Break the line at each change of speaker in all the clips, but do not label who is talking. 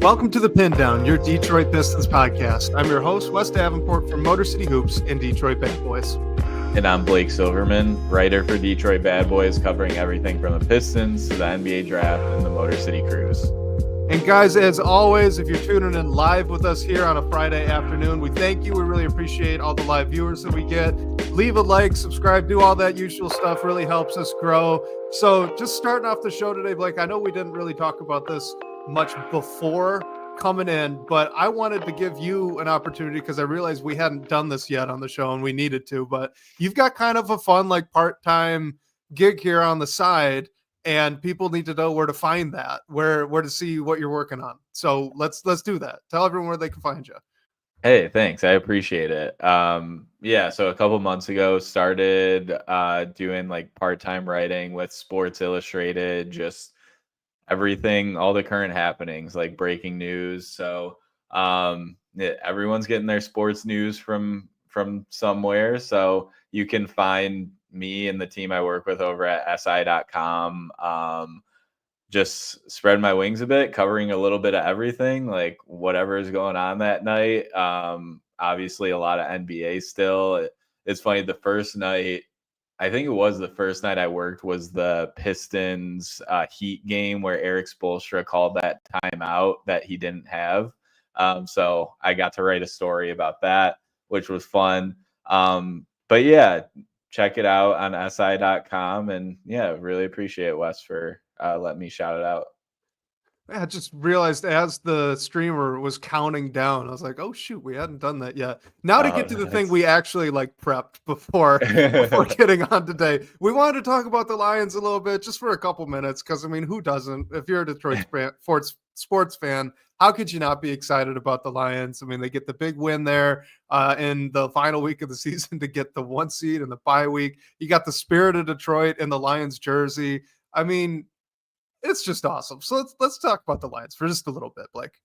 Welcome to the Pindown, your Detroit Pistons podcast. I'm your host, Wes Davenport from Motor City Hoops and Detroit Bad Boys.
And I'm Blake Silverman, writer for Detroit Bad Boys, covering everything from the Pistons to the NBA draft and the Motor City Cruise.
And guys, as always, if you're tuning in live with us here on a Friday afternoon, we thank you. We really appreciate all the live viewers that we get. Leave a like, subscribe, do all that usual stuff. Really helps us grow. So just starting off the show today, Blake, I know we didn't really talk about this much before coming in, but I wanted to give you an opportunity because I realized we hadn't done this yet on the show and we needed to, but you've got kind of a fun, like part-time gig here on the side, and people need to know where to find that, where to see what you're working on. So let's do that. Tell everyone where they can find you.
Hey, thanks. I appreciate it. So a couple months ago, started doing like part-time writing with Sports Illustrated, just everything, all the current happenings, like breaking news. So everyone's getting their sports news from somewhere. So you can find me and the team I work with over at si.com. Just spread my wings a bit, covering a little bit of everything, like whatever is going on that night. Obviously a lot of NBA still. It's funny, the first night, I think it was the first night I worked, was the Pistons Heat game where Eric Spoelstra called that timeout that he didn't have. So I got to write a story about that, which was fun. But yeah, check it out on si.com. And yeah, really appreciate Wes for letting me shout it out.
I just realized as the streamer was counting down, I was like, oh shoot, we hadn't done that yet. Now to get to the thing we actually like prepped before getting on today, we wanted to talk about the Lions a little bit just for a couple minutes. Cause I mean, who doesn't? If you're a Detroit sports fan, how could you not be excited about the Lions? I mean, they get the big win there in the final week of the season to get the 1 seed in the bye week. You got the spirit of Detroit in the Lions jersey. I mean, it's just awesome. So let's talk about the Lions for just a little bit, Blake.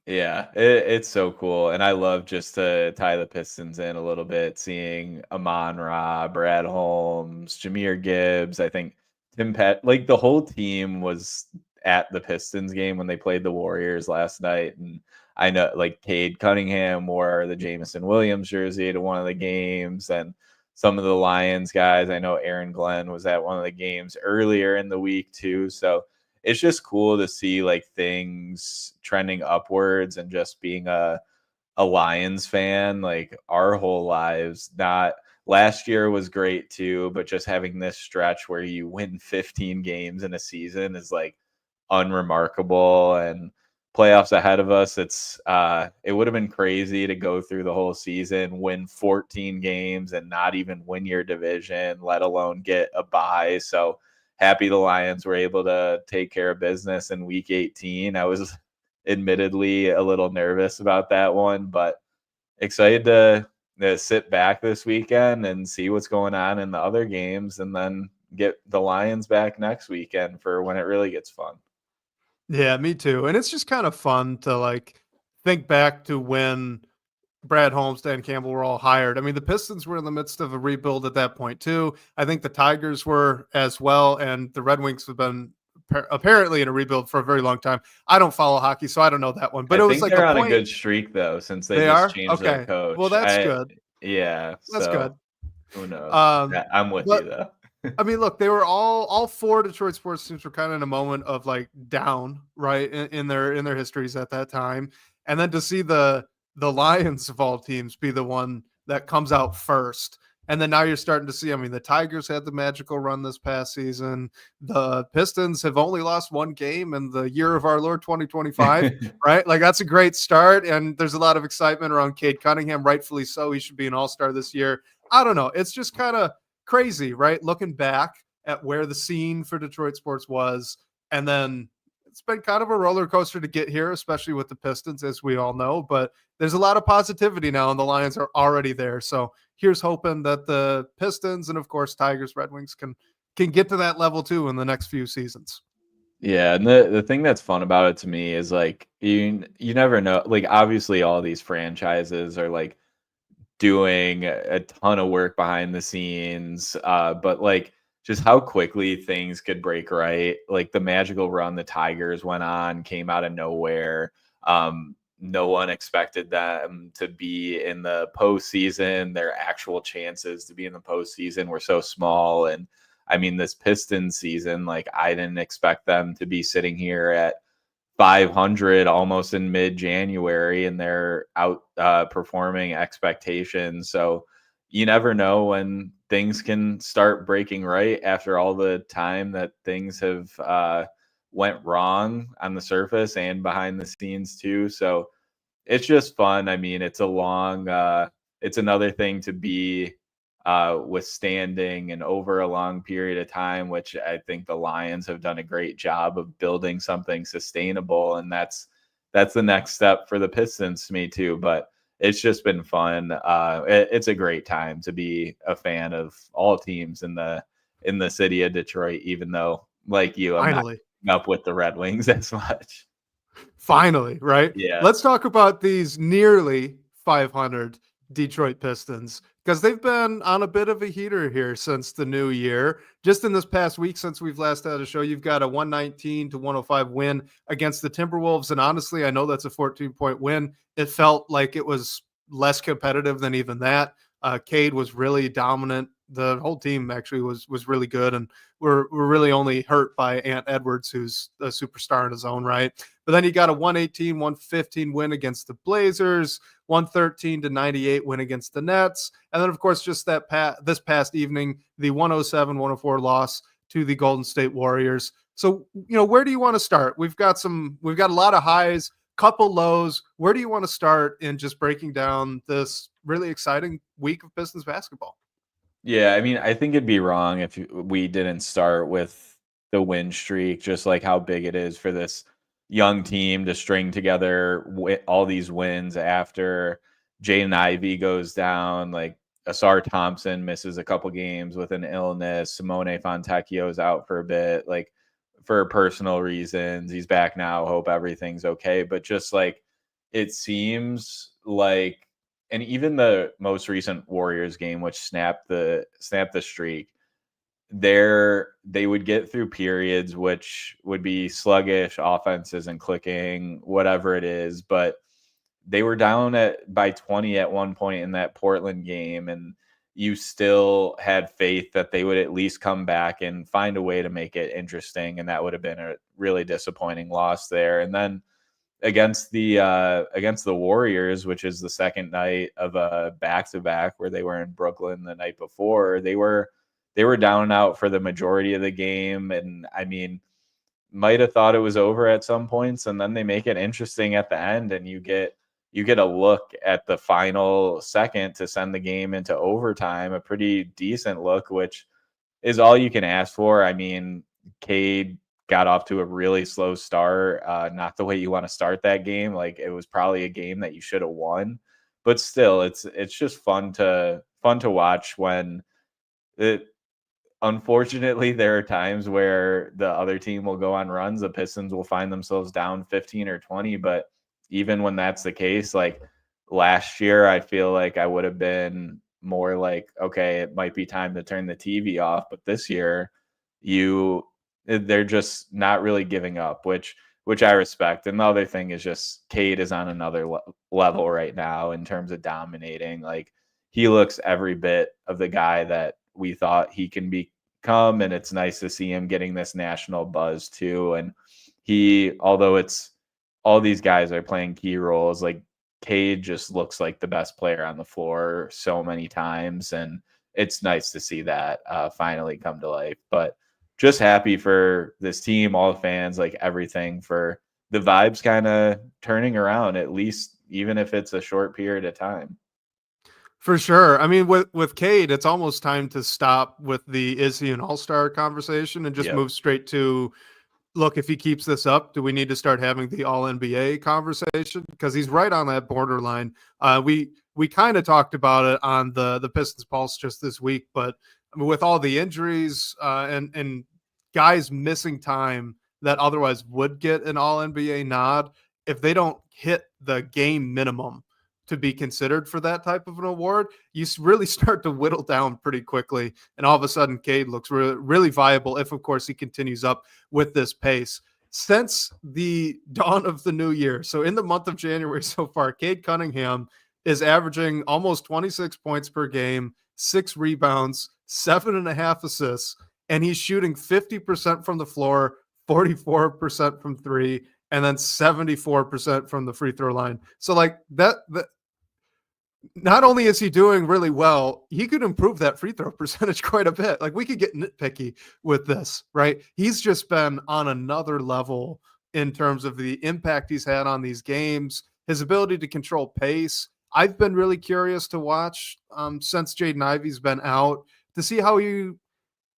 Yeah, it's so cool. And I love, just to tie the Pistons in a little bit, seeing Amon-Ra, Brad Holmes, Jahmyr Gibbs. I think Tim Pett, like the whole team was at the Pistons game when they played the Warriors last night. And I know like Cade Cunningham wore the Jameson Williams jersey to one of the games, and some of the Lions guys, I know Aaron Glenn was at one of the games earlier in the week too. So it's just cool to see like things trending upwards, and just being a Lions fan, like our whole lives. Not last year was great too, but just having this stretch where you win 15 games in a season is like unremarkable, and playoffs ahead of us. It would have been crazy to go through the whole season, win 14 games and not even win your division, let alone get a bye. So happy the Lions were able to take care of business in week 18. I was admittedly a little nervous about that one, but excited to sit back this weekend and see what's going on in the other games, and then get the Lions back next weekend for when it really gets fun.
Yeah, me too. And it's just kind of fun to like think back to when Brad Holmes, Dan Campbell were all hired. I mean, the Pistons were in the midst of a rebuild at that point too. I think the Tigers were as well, and the Red Wings have been apparently in a rebuild for a very long time. I don't follow hockey, so I don't know that one. But
I
it
think
was like
they're on a good streak though, since they just changed their coach.
Well, that's good.
Yeah,
that's good.
Who knows? I'm with you though.
I mean, look, they were all four Detroit sports teams were kind of in a moment of like down, right, in their histories at that time, and then to see the Lions of all teams be the one that comes out first. And then now you're starting to see, I mean, the Tigers had the magical run this past season. The Pistons have only lost one game in the year of our Lord 2025, right? Like that's a great start. And there's a lot of excitement around Cade Cunningham, rightfully so. He should be an all-star this year. I don't know. It's just kind of crazy, right? Looking back at where the scene for Detroit sports was. And then it's been kind of a roller coaster to get here, especially with the Pistons, as we all know, but there's a lot of positivity now, and the Lions are already there. So here's hoping that the Pistons and of course Tigers, Red Wings can get to that level too in the next few seasons.
Yeah, and the thing that's fun about it to me is like you never know. Like obviously all these franchises are like doing a ton of work behind the scenes, but like just how quickly things could break right. Like the magical run the Tigers went on came out of nowhere. No one expected them to be in the postseason. Their actual chances to be in the postseason were so small. And I mean, this Pistons season, like I didn't expect them to be sitting here at 500 almost in mid-January, and they're out performing expectations. So you never know when things can start breaking right after all the time that things have went wrong on the surface and behind the scenes too. So it's just fun. I mean, it's it's another thing to be withstanding and over a long period of time, which I think the Lions have done a great job of building something sustainable. And that's the next step for the Pistons to me too. But it's just been fun. It's a great time to be a fan of all teams in the city of Detroit, even though, like you, I'm not up with the Red Wings as much.
Finally, right?
Yeah.
Let's talk about these nearly 500 Detroit Pistons, because they've been on a bit of a heater here since the new year. Just in this past week, since we've last had a show, you've got a 119-105 win against the Timberwolves. And honestly, I know that's a 14-point win. It felt like it was less competitive than even that. Cade was really dominant. The whole team actually was really good, and we're really only hurt by Ant Edwards, who's a superstar in his own right. But then you got a 118-115 win against the Blazers, 113-98 win against the Nets, and then of course just this past evening, the 107-104 loss to the Golden State Warriors. So, where do you want to start? We've got a lot of highs, couple lows. Where do you want to start in just breaking down this really exciting week of Pistons basketball?
Yeah, I mean, I think it'd be wrong if we didn't start with the win streak, just like how big it is for this young team to string together all these wins after Jaden Ivey goes down. Like Asar Thompson misses a couple games with an illness. Simone Fontecchio is out for a bit, like for personal reasons. He's back now. Hope everything's okay. But just like it seems like, and even the most recent Warriors game, which snapped the streak, they would get through periods which would be sluggish, offenses and clicking, whatever it is, but they were down by 20 at one point in that Portland game, and you still had faith that they would at least come back and find a way to make it interesting, and that would have been a really disappointing loss there. And then against the Warriors, which is the second night of a back-to-back where they were in Brooklyn the night before, they were down and out for the majority of the game. And I mean, might have thought it was over at some points, and then they make it interesting at the end, and you get a look at the final second to send the game into overtime, a pretty decent look, which is all you can ask for. I mean, Cade got off to a really slow start, not the way you want to start that game. Like it was probably a game that you should have won, but still, it's just fun to watch when it. Unfortunately, there are times where the other team will go on runs. The Pistons will find themselves down 15 or 20, but even when that's the case, like last year, I feel like I would have been more like, okay, it might be time to turn the TV off. But this year, they're just not really giving up, which I respect. And the other thing is just Cade is on another level right now in terms of dominating. Like he looks every bit of the guy that we thought he can become, and it's nice to see him getting this national buzz too. And although it's all these guys are playing key roles, like Cade just looks like the best player on the floor so many times, and it's nice to see that finally come to life. But just happy for this team, all the fans, like everything, for the vibes kind of turning around, at least even if it's a short period of time.
For sure. I mean, with Cade, it's almost time to stop with the is he an all-star conversation and just move straight to, look, if he keeps this up, do we need to start having the all-NBA conversation? Because he's right on that borderline. We kind of talked about it on the Pistons Pulse just this week, but I mean, with all the injuries and guys missing time that otherwise would get an all-NBA nod, if they don't hit the game minimum to be considered for that type of an award, you really start to whittle down pretty quickly. And all of a sudden, Cade looks really viable if, of course, he continues up with this pace. since the dawn of the new year. So in the month of January so far, Cade Cunningham is averaging almost 26 points per game, 6 rebounds, 7.5 assists, and he's shooting 50% from the floor, 44% from three, and then 74% from the free throw line. So like that not only is he doing really well, he could improve that free throw percentage quite a bit. Like we could get nitpicky with this, right? He's just been on another level in terms of the impact he's had on these games, his ability to control pace. I've been really curious to watch since Jaden Ivey's been out to see how he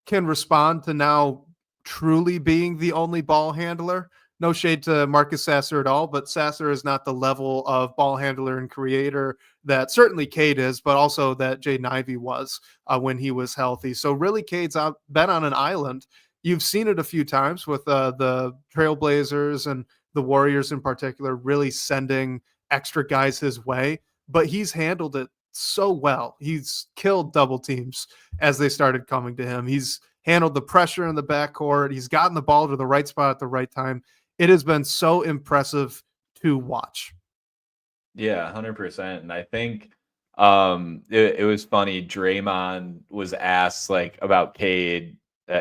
can respond to now truly being the only ball handler. No shade to Marcus Sasser at all, but Sasser is not the level of ball handler and creator that certainly Cade is, but also that Jaden Ivey was when he was healthy. So really, Cade's been on an island. You've seen it a few times with the Trailblazers and the Warriors in particular, really sending extra guys his way, but he's handled it so well. He's killed double teams as they started coming to him. He's handled the pressure in the backcourt. He's gotten the ball to the right spot at the right time. It has been so impressive to watch.
Yeah, 100%. And I think it was funny. Draymond was asked like about Cade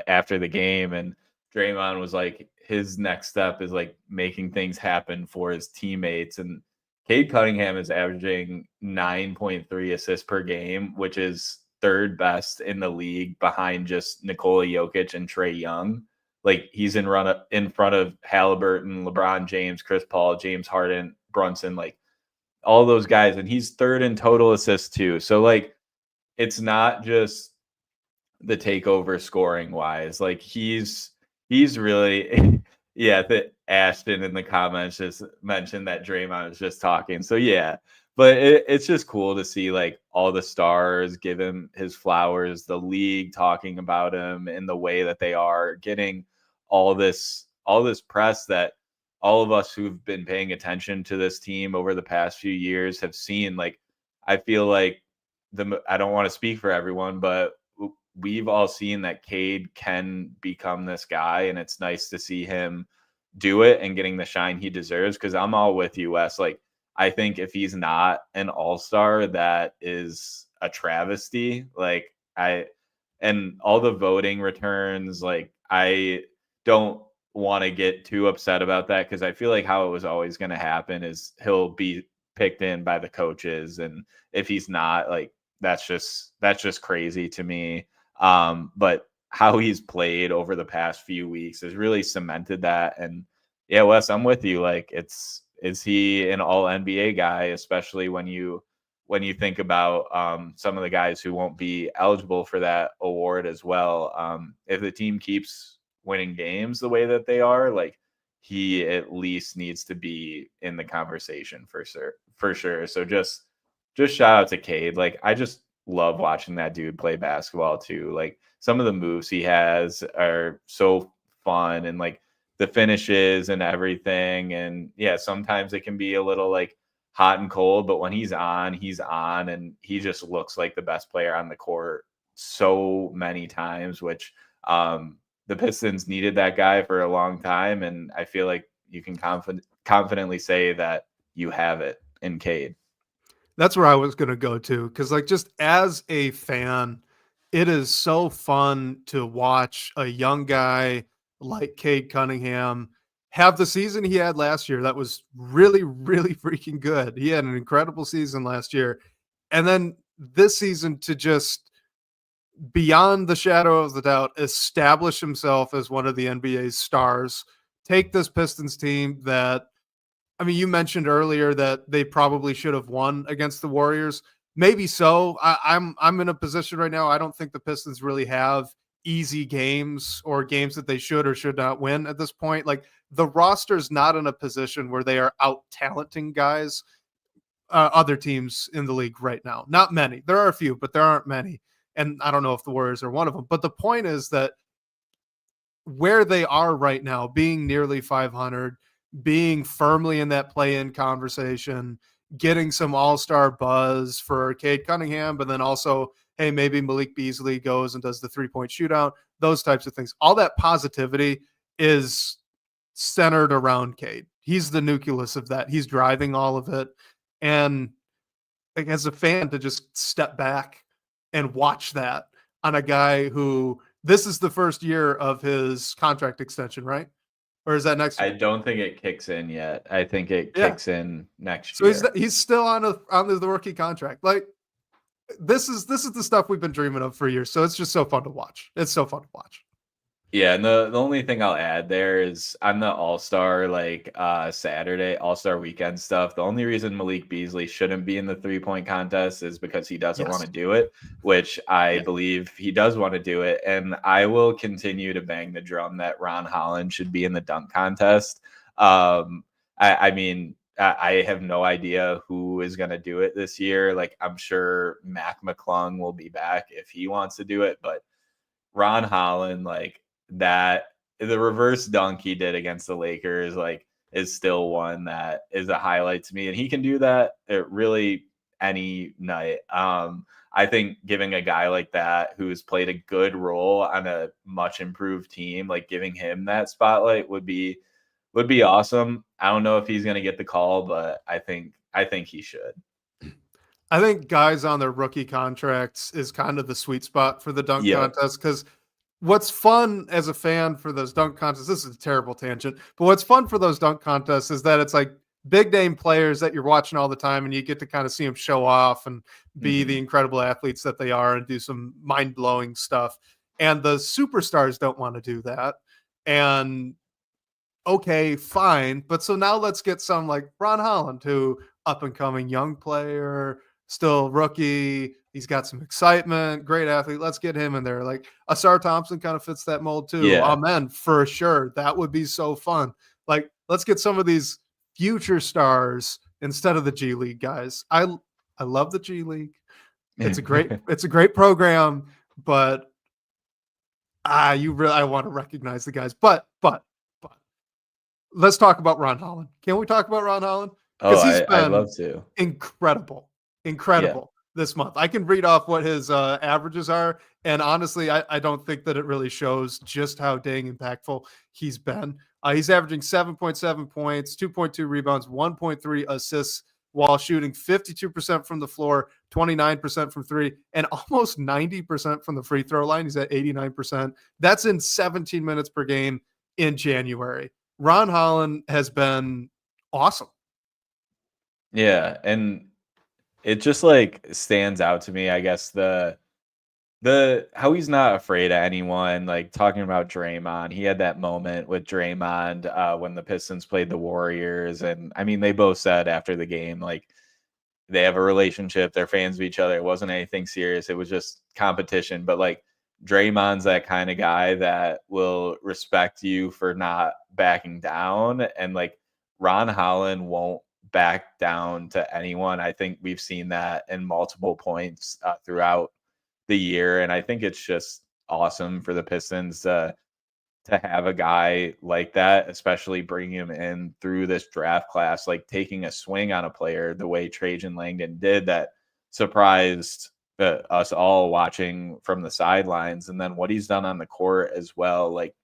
after the game, and Draymond was like, his next step is like making things happen for his teammates. And Cade Cunningham is averaging 9.3 assists per game, which is third best in the league behind just Nikola Jokic and Trae Young. Like he's in front of Halliburton, LeBron James, Chris Paul, James Harden, Brunson, like all those guys. And he's third in total assists too. So like, it's not just the takeover scoring wise. Like he's really, yeah, that Ashton in the comments just mentioned that Draymond was just talking. So yeah, but it's just cool to see like all the stars give him his flowers, the league talking about him in the way that they are, getting all this press that all of us who've been paying attention to this team over the past few years have seen. Like, I feel like I don't want to speak for everyone, but we've all seen that Cade can become this guy, and it's nice to see him do it and getting the shine he deserves. Cause I'm all with you, Wes. Like, I think if he's not an all-star, that is a travesty. Like and all the voting returns, like I don't want to get too upset about that, because I feel like how it was always going to happen is he'll be picked in by the coaches, and if he's not, like that's just crazy to me. But how he's played over the past few weeks has really cemented that. And yeah, Wes, I'm with you. Like, is he an all NBA guy, especially when you think about some of the guys who won't be eligible for that award as well. If the team keeps winning games the way that they are, like he at least needs to be in the conversation for sure. So just shout out to Cade. Like, I just love watching that dude play basketball too. Like, some of the moves he has are so fun, and like the finishes and everything. And yeah, sometimes it can be a little like hot and cold, but when he's on, and he just looks like the best player on the court so many times, which the Pistons needed that guy for a long time. And I feel like you can confidently say that you have it in Cade.
That's where I was going to go to. Cause like, just as a fan, it is so fun to watch a young guy like Cade Cunningham have the season he had last year. That was really, really freaking good. He had an incredible season last year. And then this season to just, beyond the shadow of the doubt, establish himself as one of the NBA's stars, take this Pistons team that, I mean, you mentioned earlier that they probably should have won against the Warriors. Maybe so. I'm in a position right now. I don't think the Pistons really have easy games or games that they should or should not win at this point. Like, the roster's not in a position where they are out talenting guys, other teams in the league right now. Not many. There are a few, but there aren't many. And I don't know if the Warriors are one of them. But the point is that where they are right now, being nearly 500, being firmly in that play-in conversation, getting some all-star buzz for Cade Cunningham, but then also, hey, maybe Malik Beasley goes and does the three-point shootout, those types of things. All that positivity is centered around Cade. He's the nucleus of that. He's driving all of it. And like, as a fan, to just step back and watch that on a guy who this is the first year of his contract extension, right? Or is that next year?
I don't think it kicks in yet. I think it kicks in next
So
year.
he's still on the rookie contract. Like, this is the stuff we've been dreaming of for years. So it's just so fun to watch. It's so fun to watch.
Yeah, and the only thing I'll add there is on the All-Star Saturday, All-Star weekend stuff, the only reason Malik Beasley shouldn't be in the 3-point contest is because he doesn't want to do it, which I believe he does want to do it. And I will continue to bang the drum that Ron Holland should be in the dunk contest. I mean, I have no idea who is going to do it this year. Like, I'm sure Mac McClung will be back if he wants to do it, but Ron Holland, like, that the reverse dunk he did against the Lakers, like, is still one that is a highlight to me. And he can do that at really any night. I think giving a guy like that who's played a good role on a much improved team, like giving him that spotlight would be awesome. I don't know if he's going to get the call, but I think he should.
I think guys on their rookie contracts is kind of the sweet spot for the dunk contest, because what's fun as a fan for those dunk contests, this is a terrible tangent, but what's fun for those dunk contests is that it's like big name players that you're watching all the time, and you get to kind of see them show off and be the incredible athletes that they are and do some mind-blowing stuff. And the superstars don't want to do that. And okay, fine. But so now let's get some like Ron Holland, who up and coming young player, still rookie. He's got some excitement, great athlete. Let's get him in there. Like Asar Thompson kind of fits that mold too.
Yeah.
Amen, for sure. That would be so fun. Like, let's get some of these future stars instead of the G League guys. I love the G League. It's a great program, but I want to recognize the guys. But let's talk about Ron Holland. Can we talk about Ron Holland?
Oh, I'd love to.
Incredible this month. I can read off what his averages are, and honestly, I don't think that it really shows just how dang impactful he's been. He's averaging 7.7 points, 2.2 rebounds, 1.3 assists, while shooting 52% from the floor, 29% from three, and almost 90% from the free throw line. He's at 89%. That's in 17 minutes per game in January. Ron Holland has been awesome.
Yeah, and it just like stands out to me, I guess, the how he's not afraid of anyone. Like, talking about Draymond, he had that moment with Draymond when the Pistons played the Warriors, and I mean, they both said after the game, like, they have a relationship, they're fans of each other. It wasn't anything serious, it was just competition. But like, Draymond's that kind of guy that will respect you for not backing down, and like, Ron Holland won't back down to anyone. I think we've seen that in multiple points throughout the year, and I think it's just awesome for the Pistons to have a guy like that, especially bring him in through this draft class, like taking a swing on a player the way Trajan Langdon did, that surprised us all watching from the sidelines. And then what he's done on the court as well. Like,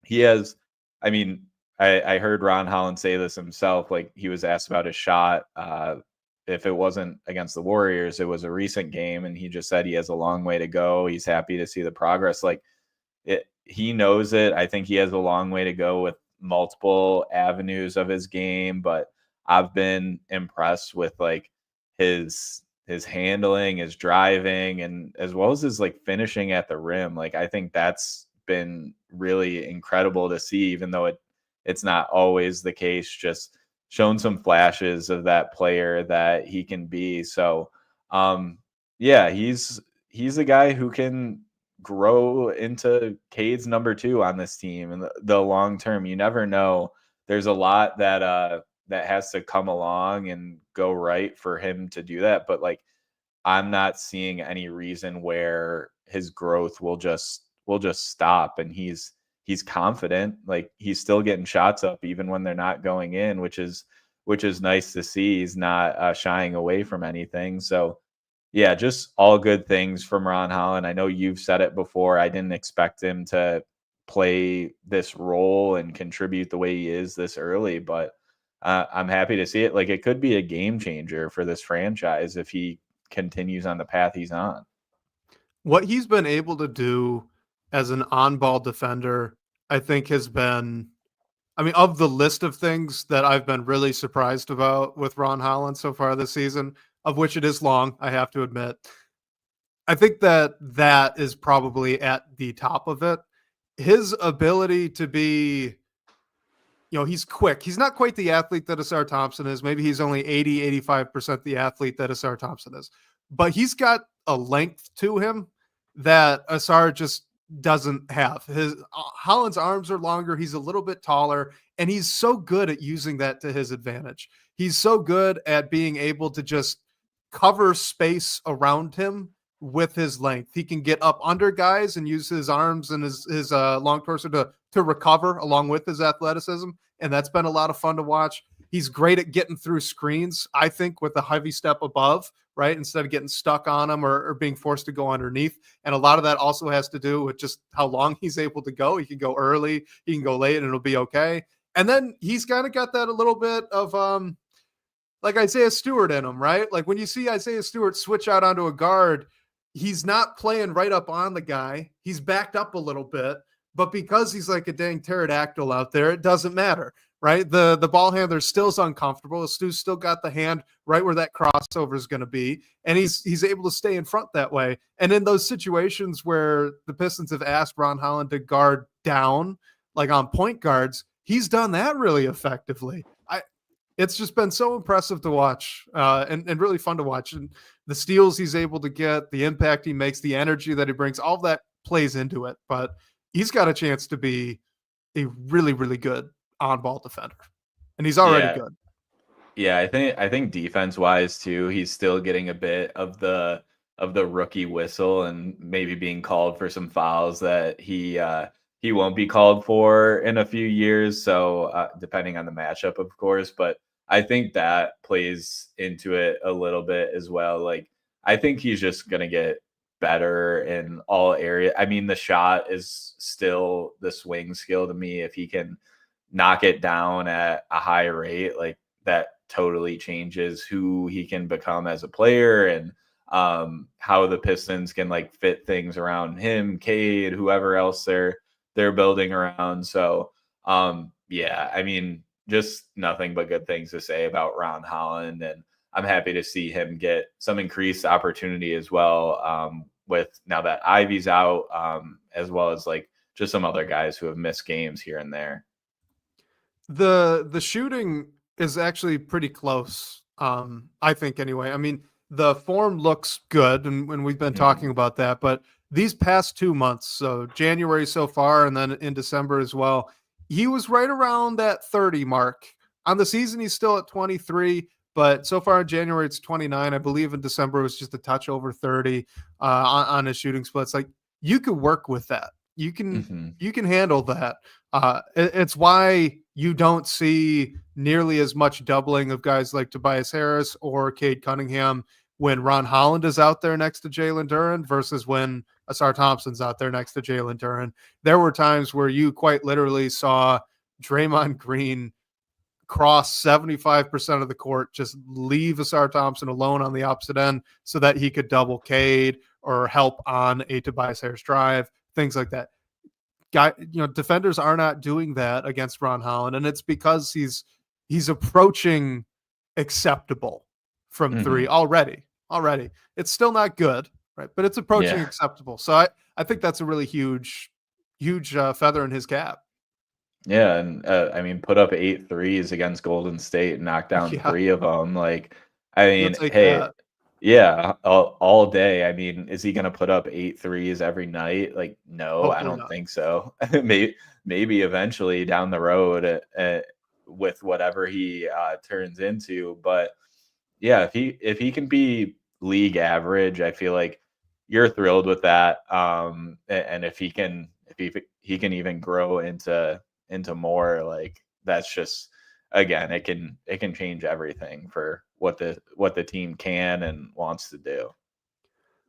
he has, I mean, I heard Ron Holland say this himself. Like, he was asked about his shot. If it wasn't against the Warriors, it was a recent game, and he just said he has a long way to go. He's happy to see the progress. Like, he knows it. I think he has a long way to go with multiple avenues of his game, but I've been impressed with like his handling, his driving, and as well as his like finishing at the rim. Like, I think that's been really incredible to see, even though it's not always the case. Just shown some flashes of that player that he can be. So yeah, he's a guy who can grow into Cade's number 2 on this team in the long term. You never know. There's a lot that has to come along and go right for him to do that. But like, I'm not seeing any reason where his growth will just stop. And he's confident. Like, he's still getting shots up even when they're not going in, which is nice to see. He's not shying away from anything. So yeah, just all good things from Ron Holland. I know you've said it before. I didn't expect him to play this role and contribute the way he is this early, but I'm happy to see it. Like, it could be a game changer for this franchise if he continues on the path he's on.
What he's been able to do as an on-ball defender, I think has been, I mean, of the list of things that I've been really surprised about with Ron Holland so far this season, of which it is long, I have to admit, I think that is probably at the top of it. His ability to be, he's quick. He's not quite the athlete that Asar Thompson is. Maybe he's only 85% the athlete that Asar Thompson is. But he's got a length to him that Asar just doesn't have. His Holland's arms are longer. He's a little bit taller, and he's so good at using that to his advantage. He's so good at being able to just cover space around him with his length. He can get up under guys and use his arms and his long torso to recover along with his athleticism. And that's been a lot of fun to watch. He's great at getting through screens, I think, with a heavy step above, right? Instead of getting stuck on them or being forced to go underneath. And a lot of that also has to do with just how long he's able to go. He can go early, he can go late, and it'll be okay. And then he's kind of got that a little bit of like Isaiah Stewart in him, right? Like when you see Isaiah Stewart switch out onto a guard, he's not playing right up on the guy. He's backed up a little bit, but because he's like a dang pterodactyl out there, it doesn't matter, right? The ball handler still's uncomfortable. Stu's still got the hand right where that crossover is going to be, and he's able to stay in front that way. And in those situations where the Pistons have asked Ron Holland to guard down, like on point guards, he's done that really effectively. It's just been so impressive to watch and really fun to watch. And the steals he's able to get, the impact he makes, the energy that he brings, all that plays into it. But he's got a chance to be a really, really good on-ball defender. And he's already good.
Yeah, I think defense-wise too, he's still getting a bit of the rookie whistle and maybe being called for some fouls that he won't be called for in a few years. So depending on the matchup, of course, but I think that plays into it a little bit as well. Like, I think he's just going to get better in all areas. I mean, the shot is still the swing skill to me. If he can knock it down at a high rate, like that totally changes who he can become as a player and how the Pistons can like fit things around him, Cade, whoever else they're building around. So yeah, I mean, just nothing but good things to say about Ron Holland, and I'm happy to see him get some increased opportunity as well with now that Ivy's out, as well as like just some other guys who have missed games here and there.
The shooting is actually pretty close, I think anyway. I mean, the form looks good, and we've been talking about that, but these past 2 months, so January so far, and then in December as well, he was right around that 30 mark. On the season, he's still at 23, but so far in January, it's 29. I believe in December, it was just a touch over 30 on his shooting splits. Like, you could work with that. You can handle that. It's why you don't see nearly as much doubling of guys like Tobias Harris or Cade Cunningham when Ron Holland is out there next to Jalen Duren versus when Asar Thompson's out there next to Jalen Duren. There were times where you quite literally saw Draymond Green cross 75% of the court, just leave Asar Thompson alone on the opposite end so that he could double Cade or help on a Tobias Harris drive, things like that. Defenders are not doing that against Ron Holland, and it's because he's approaching acceptable from three already. It's still not good, right? But it's approaching acceptable. So I think that's a really huge feather in his cap.
Yeah, and I mean, put up 8 threes against Golden State and knock down 3 of them. Like, I mean, hey, yeah, all day. I mean, is he going to put up 8 threes every night? Like, no, hopefully I don't think so. maybe eventually down the road with whatever he turns into. But yeah, if he can be league average, I feel like you're thrilled with that. And if he can even grow into more, like, that's just, again, it can change everything for what the team can and wants to do.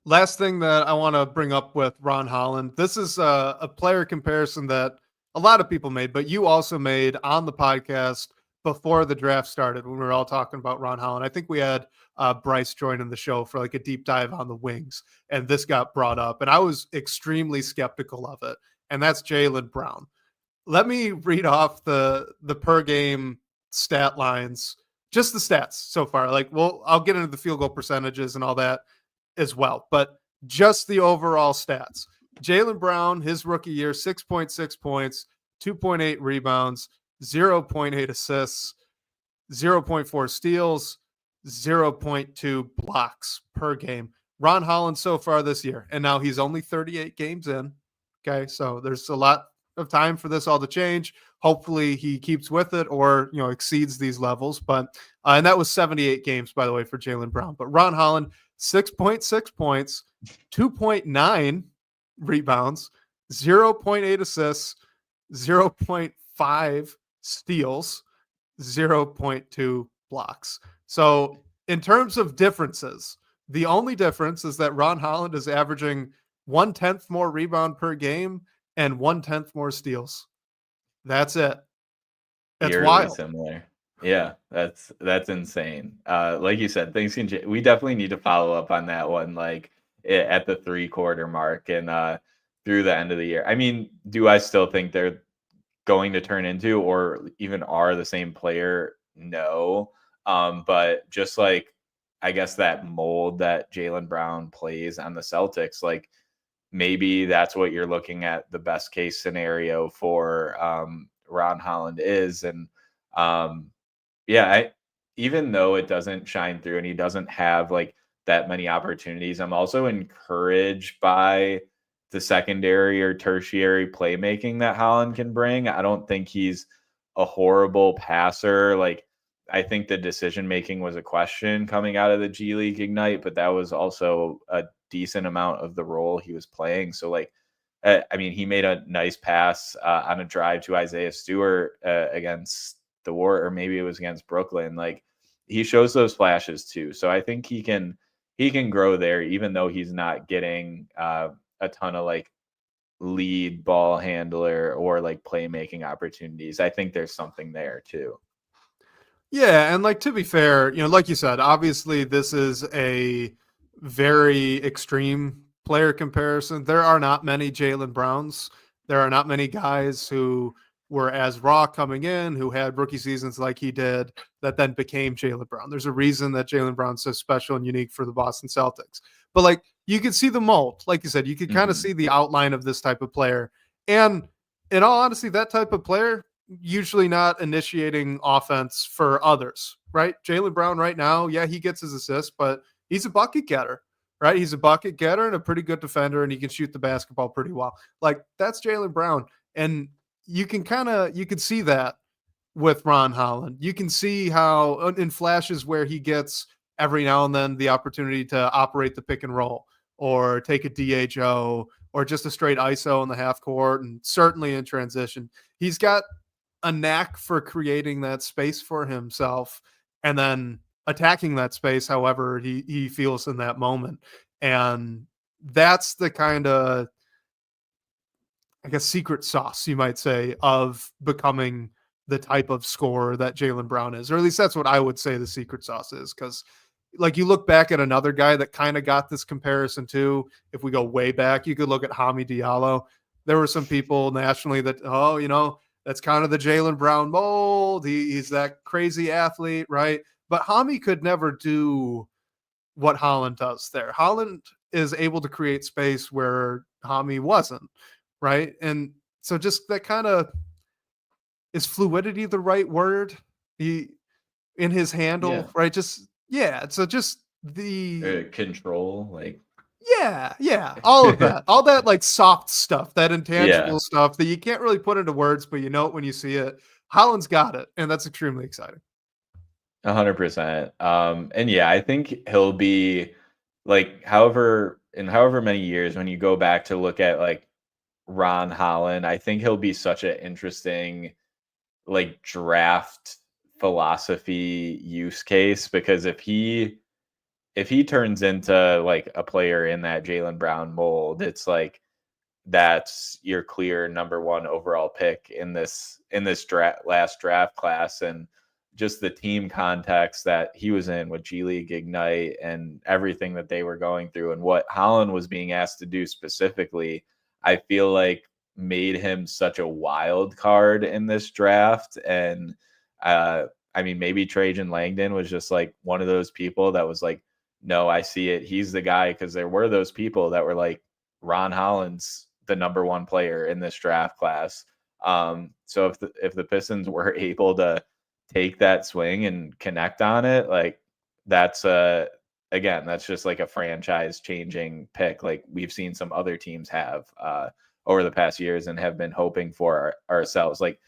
Last thing that I want to bring up with Ron Holland. This is a player comparison that a lot of people made, but you also made on the podcast before the draft started when we were all talking about Ron Holland. I think we had Bryce joining the show for like a deep dive on the wings, and this got brought up, and I was extremely skeptical of it. And that's Jaylen Brown. Let me read off the per game stat lines, just the stats so far. Like, well, I'll get into the field goal percentages and all that as well, but just the overall stats. Jaylen Brown, his rookie year, 6.6 points, 2.8 rebounds, 0.8 assists, 0.4 steals, 0.2 blocks per game. Ron Holland so far this year, and now he's only 38 games in. Okay, so there's a lot of time for this all to change. Hopefully he keeps with it or, exceeds these levels. But and that was 78 games, by the way, for Jaylen Brown. But Ron Holland, 6.6 points, 2.9 rebounds, 0.8 assists, 0.5 steals, 0.2 blocks. So in terms of differences, the only difference is that Ron Holland is averaging 1/10 more rebound per game and 1/10 more steals. That's it. That's wild.
Similar. Yeah, that's insane. Like you said, things can change. We definitely need to follow up on that one, like at the 3-quarter mark and through the end of the year. I mean, do I still think they're going to turn into or even are the same player? No. But just like, I guess that mold that Jaylen Brown plays on the Celtics, like maybe that's what you're looking at the best case scenario for Ron Holland is. And even though it doesn't shine through and he doesn't have like that many opportunities, I'm also encouraged by the secondary or tertiary playmaking that Holland can bring. I don't think he's a horrible passer. Like, I think the decision making was a question coming out of the G League Ignite, but that was also a decent amount of the role he was playing. So like, I mean, he made a nice pass on a drive to Isaiah Stewart against the War, or maybe it was against Brooklyn. Like, he shows those flashes too. So I think he can grow there, even though he's not getting a ton of like lead ball handler or like playmaking opportunities. I think there's something there too.
Yeah, and like to be fair, like you said, obviously this is a very extreme player comparison. There are not many Jaylen Browns. There are not many guys who were as raw coming in, who had rookie seasons like he did, that then became Jaylen Brown. There's a reason that Jaylen Brown's so special and unique for the Boston Celtics. But like, you could see the mold. Like you said, you could kind of see the outline of this type of player. And in all honesty, that type of player, usually not initiating offense for others, right? Jaylen Brown right now, yeah, he gets his assists, but he's a bucket getter, right? He's a bucket getter and a pretty good defender, and he can shoot the basketball pretty well. Like, that's Jaylen Brown. And you could see that with Ron Holland. You can see how in flashes where he gets every now and then the opportunity to operate the pick and roll or take a DHO or just a straight ISO in the half court, and certainly in transition. He's got a knack for creating that space for himself and then attacking that space however he feels in that moment. And that's the kind of, I guess, secret sauce, you might say, of becoming the type of scorer that Jaylen Brown is, or at least that's what I would say the secret sauce is. Because like, you look back at another guy that kind of got this comparison too. If we go way back, you could look at Hami Diallo. There were some people nationally that, that's kind of the Jaylen Brown mold. He's that crazy athlete, right? But Hami could never do what Holland does there. Holland is able to create space where Hami wasn't, right? And so just that kind of, is fluidity the right word? He in his handle, right? So just the
control, like
all of that, all that like soft stuff, that intangible stuff that you can't really put into words, but you know it when you see it. Holland's got it, and that's extremely exciting.
100%. And yeah, I think he'll be like, however many years, when you go back to look at like Ron Holland, I think he'll be such an interesting like draft philosophy use case, because if he if he turns into like a player in that Jaylen Brown mold, it's like that's your clear number one overall pick in this last draft class. And just the team context that he was in with G League Ignite and everything that they were going through and what Holland was being asked to do specifically, I feel like made him such a wild card in this draft. And I mean, maybe Trajan Langdon was just like one of those people that was like, no, I see it. He's the guy. Because there were those people that were like, Ron Holland's the number one player in this draft class. So if the Pistons were able to take that swing and connect on it, like that's again, that's just like a franchise changing pick. Like we've seen some other teams have over the past years and have been hoping for ourselves. Like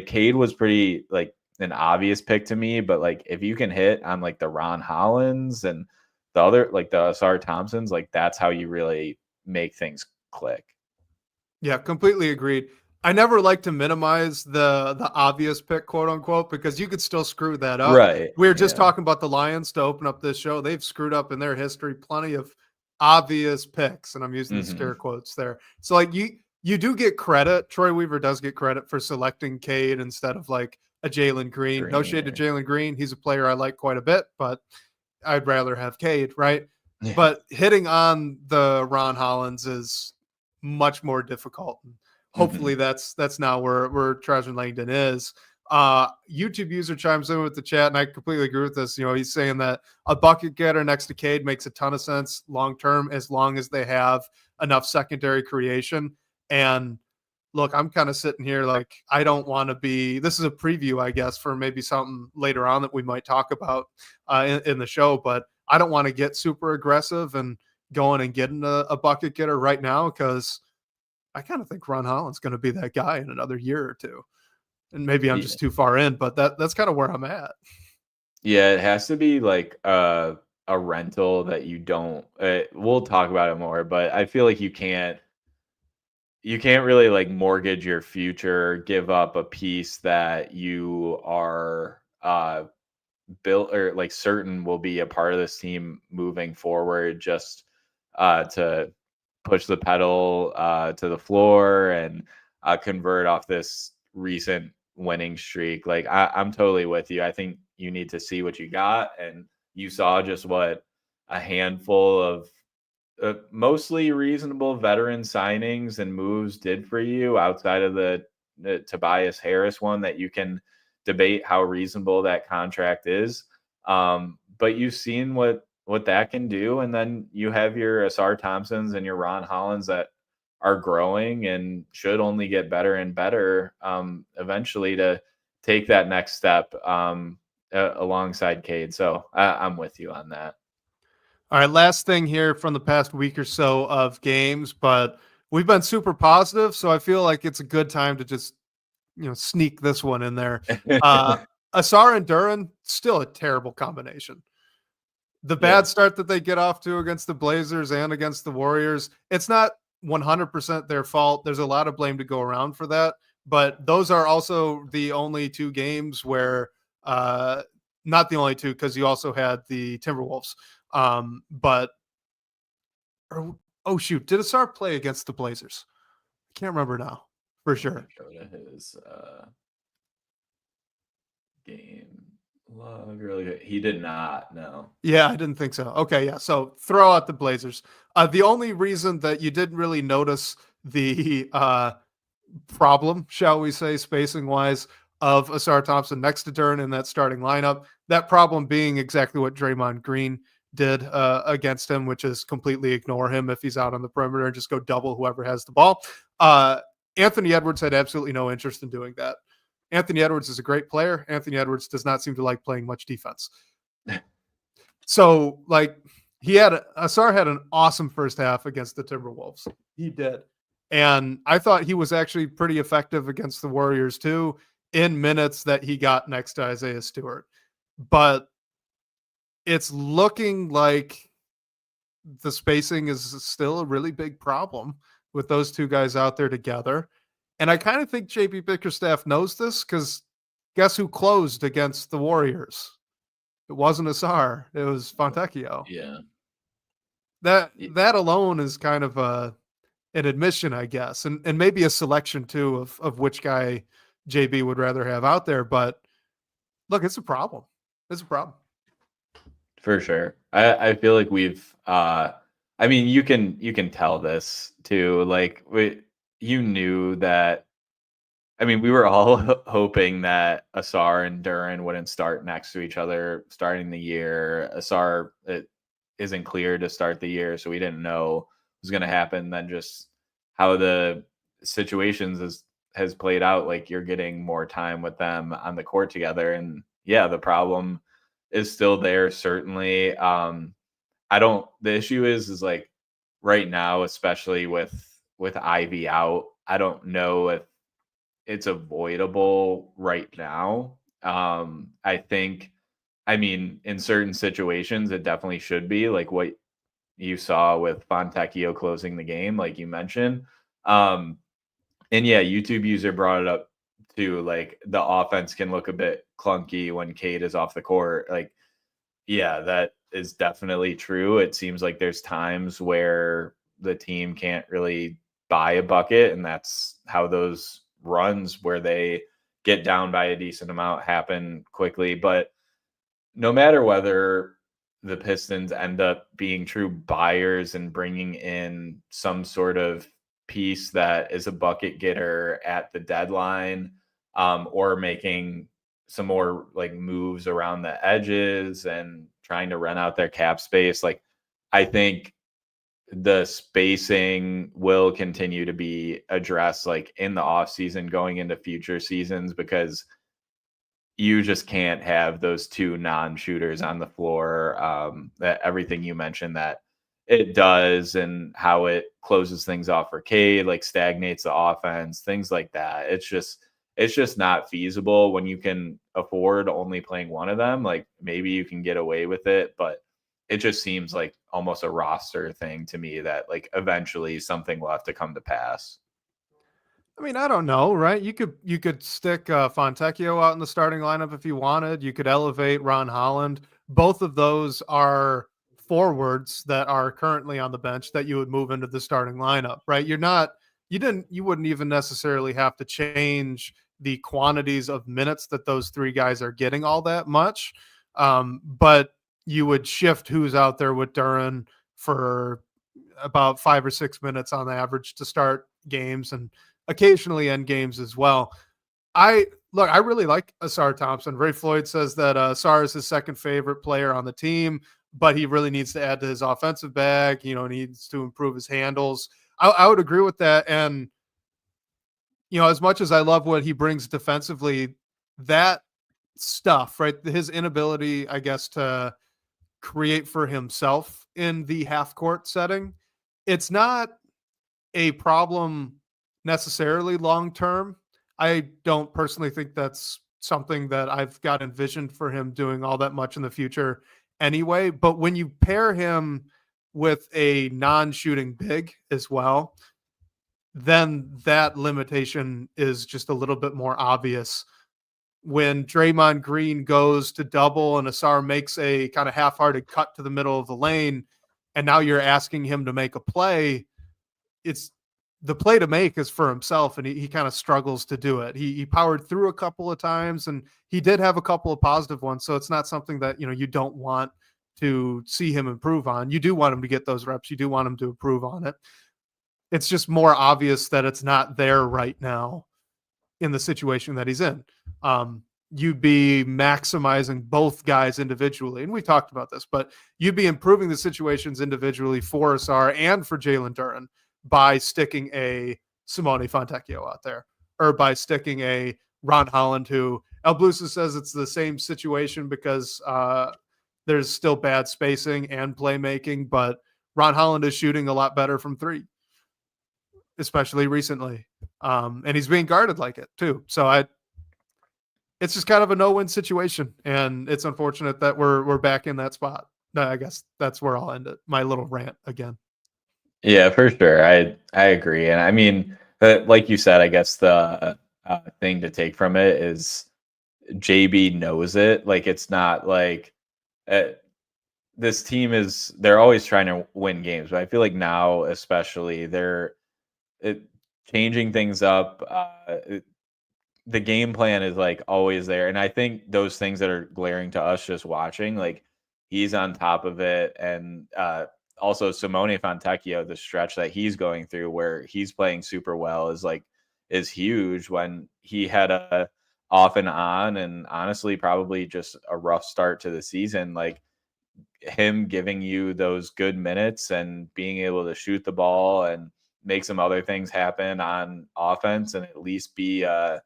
Cade was pretty like an obvious pick to me, but like if you can hit on like the Ron Hollands and the other like the Asar Thompsons, like that's how you really make things click.
Yeah, completely agreed. I never like to minimize the obvious pick, quote unquote, because you could still screw that up.
Right.
We were just talking about the Lions to open up this show. They've screwed up in their history plenty of obvious picks, and I'm using the scare quotes there. So like you do get credit. Troy Weaver does get credit for selecting Cade instead of like a Jalen Green. No shade to Jalen Green. He's a player I like quite a bit, but I'd rather have Cade, right? Yeah. But hitting on the Ron Hollands is much more difficult. Hopefully that's now where Trajan Langdon is. YouTube user chimes in with the chat, and I completely agree with this. You know, he's saying that a bucket getter next to Cade makes a ton of sense long term, as long as they have enough secondary creation. And look, I'm kind of sitting here like I don't want to be. This is a preview, I guess, for maybe something later on that we might talk about in the show. But I don't want to get super aggressive and going and getting a bucket getter right now, because I kind of think Ron Holland's going to be that guy in another year or two. And maybe I'm just too far in, but that's kind of where I'm at.
Yeah, it has to be like a rental that you don't we'll talk about it more, but I feel like you can't really like mortgage your future, give up a piece that you are built or like certain will be a part of this team moving forward, just to push the pedal to the floor and convert off this recent winning streak. Like I'm totally with you. I think you need to see what you got, and you saw just what a handful of mostly reasonable veteran signings and moves did for you, outside of the Tobias Harris one that you can debate how reasonable that contract is. But you've seen what that can do. And then you have your Asar Thompsons and your Ron Hollands that are growing and should only get better and better eventually to take that next step alongside Cade. So I'm with you on that.
All right, last thing here from the past week or so of games, but we've been super positive, so I feel like it's a good time to just sneak this one in there. Asar and Duren, still a terrible combination. The bad start that they get off to against the Blazers and against the Warriors, it's not 100% their fault. There's a lot of blame to go around for that, but those are also the only two games where, not the only two, because you also had the Timberwolves. Did Asar play against the Blazers? I can't remember now for sure.
Go to his game log really good. He did not. No.
Yeah, I didn't think so. Okay, yeah. So throw out the Blazers. The only reason that you didn't really notice the problem, shall we say, spacing wise, of Asar Thompson next to Duren in that starting lineup, that problem being exactly what Draymond Green did against him, which is completely ignore him if he's out on the perimeter and just go double whoever has the ball. Anthony Edwards had absolutely no interest in doing that. Anthony Edwards is a great player. Anthony Edwards does not seem to like playing much defense. So, like, Asar had an awesome first half against the Timberwolves. He did. And I thought he was actually pretty effective against the Warriors too, in minutes that he got next to Isaiah Stewart. But it's looking like the spacing is still a really big problem with those two guys out there together. And I kind of think JP Bickerstaff knows this, because guess who closed against the Warriors? It wasn't Asar. It was Fontecchio.
Yeah.
That alone is kind of an admission, I guess, and maybe a selection too of which guy JB would rather have out there. But look, it's a problem. It's a problem.
For sure. I feel like we've I mean, you can tell this too. Like you knew that. I mean, we were all hoping that Asar and Duran wouldn't start next to each other starting the year. Asar it isn't clear to start the year, so we didn't know what was going to happen. Then just how the situations has played out, like you're getting more time with them on the court together, and yeah, the problem is still there. Certainly, I don't. The issue is like right now, especially with Ivy out, I don't know if it's avoidable right now. I think, I mean, in certain situations, it definitely should be like what you saw with Fontecchio closing the game, like you mentioned. And yeah, YouTube user brought it up too. Like the offense can look a bit clunky when Cade is off the court. Like, yeah, that is definitely true. It seems like there's times where the team can't really buy a bucket, and that's how those runs where they get down by a decent amount happen quickly. But no matter whether the Pistons end up being true buyers and bringing in some sort of piece that is a bucket getter at the deadline, or making some more like moves around the edges and trying to run out their cap space, like I think the spacing will continue to be addressed like in the off season going into future seasons, because you just can't have those two non-shooters on the floor. That everything you mentioned that it does and how it closes things off for Cade, like stagnates the offense, things like that. It's just not feasible when you can afford only playing one of them. Like maybe you can get away with it, but it just seems like almost a roster thing to me that like eventually something will have to come to pass.
I mean, I don't know, right? You could stick Fontecchio out in the starting lineup if you wanted. You could elevate Ron Holland. Both of those are forwards that are currently on the bench that you would move into the starting lineup, right? You wouldn't even necessarily have to change the quantities of minutes that those three guys are getting all that much. But you would shift who's out there with Duran for about 5 or 6 minutes on average to start games and occasionally end games as well. I really like Asar Thompson. Ray Floyd says that Asar is his second favorite player on the team, but he really needs to add to his offensive bag. Needs to improve his handles. I would agree with that. And, as much as I love what he brings defensively, that stuff, right? His inability, I guess, to create for himself in the half court setting, it's not a problem necessarily long term. I don't personally think that's something that I've got envisioned for him doing all that much in the future anyway. But when you pair him with a non-shooting big as well, then that limitation is just a little bit more obvious. When Draymond Green goes to double and Asar makes a kind of half-hearted cut to the middle of the lane, and now you're asking him to make a play, it's the play to make is for himself, and he kind of struggles to do it. He powered through a couple of times, and he did have a couple of positive ones, so it's not something that you don't want to see him improve on. You do want him to get those reps. You do want him to improve on it. It's just more obvious that it's not there right now in the situation that he's in. You'd be maximizing both guys individually, and we talked about this, but you'd be improving the situations individually for Asar and for Jalen Duran by sticking a Simone Fontecchio out there, or by sticking a Ron Holland, who El Blusa says it's the same situation because there's still bad spacing and playmaking, but Ron Holland is shooting a lot better from three, especially recently. And he's being guarded like it too. So it's just kind of a no-win situation, and it's unfortunate that we're back in that spot. I guess that's where I'll end it. My little rant again.
Yeah, for sure. I agree. And I mean, like you said, I guess the thing to take from it is JB knows it. Like, it's not like this team they're always trying to win games, but I feel like now especially they're it, changing things up. The game plan is like always there. And I think those things that are glaring to us just watching, like he's on top of it. And also Simone Fontecchio, the stretch that he's going through where he's playing super well is huge when he had a off and on and honestly probably just a rough start to the season. Like him giving you those good minutes and being able to shoot the ball and make some other things happen on offense and at least be uh,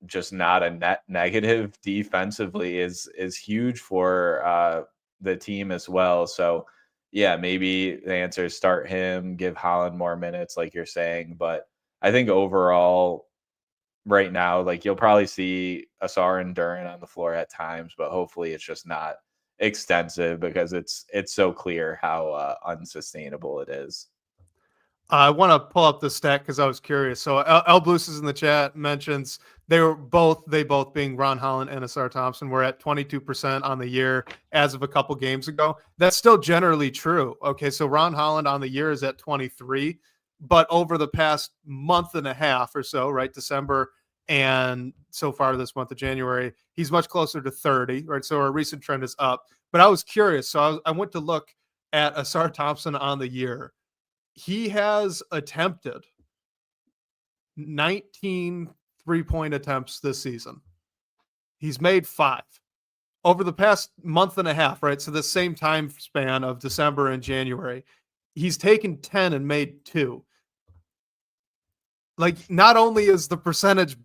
just not a net negative defensively is huge for the team as well. So yeah, maybe the answer is start him, give Holland more minutes, like you're saying. But I think overall, right now, like you'll probably see Asar and Duran on the floor at times, but hopefully it's just not extensive because it's so clear how unsustainable it is.
I want to pull up the stat because I was curious. So El Blues is in the chat mentions they both being Ron Holland and Asar Thompson were at 22% on the year as of a couple games ago. That's still generally true. Okay, so Ron Holland on the year is at 23, but over the past month and a half or so, right, December and so far this month of January, he's much closer to 30, right? So our recent trend is up. But I was curious, so I went to look at Asar Thompson on the year. He has attempted 19 3-point attempts this season. He's made 5 over the past month and a half, right? So the same time span of December and January, he's taken 10 and made 2. Like, not only is the percentage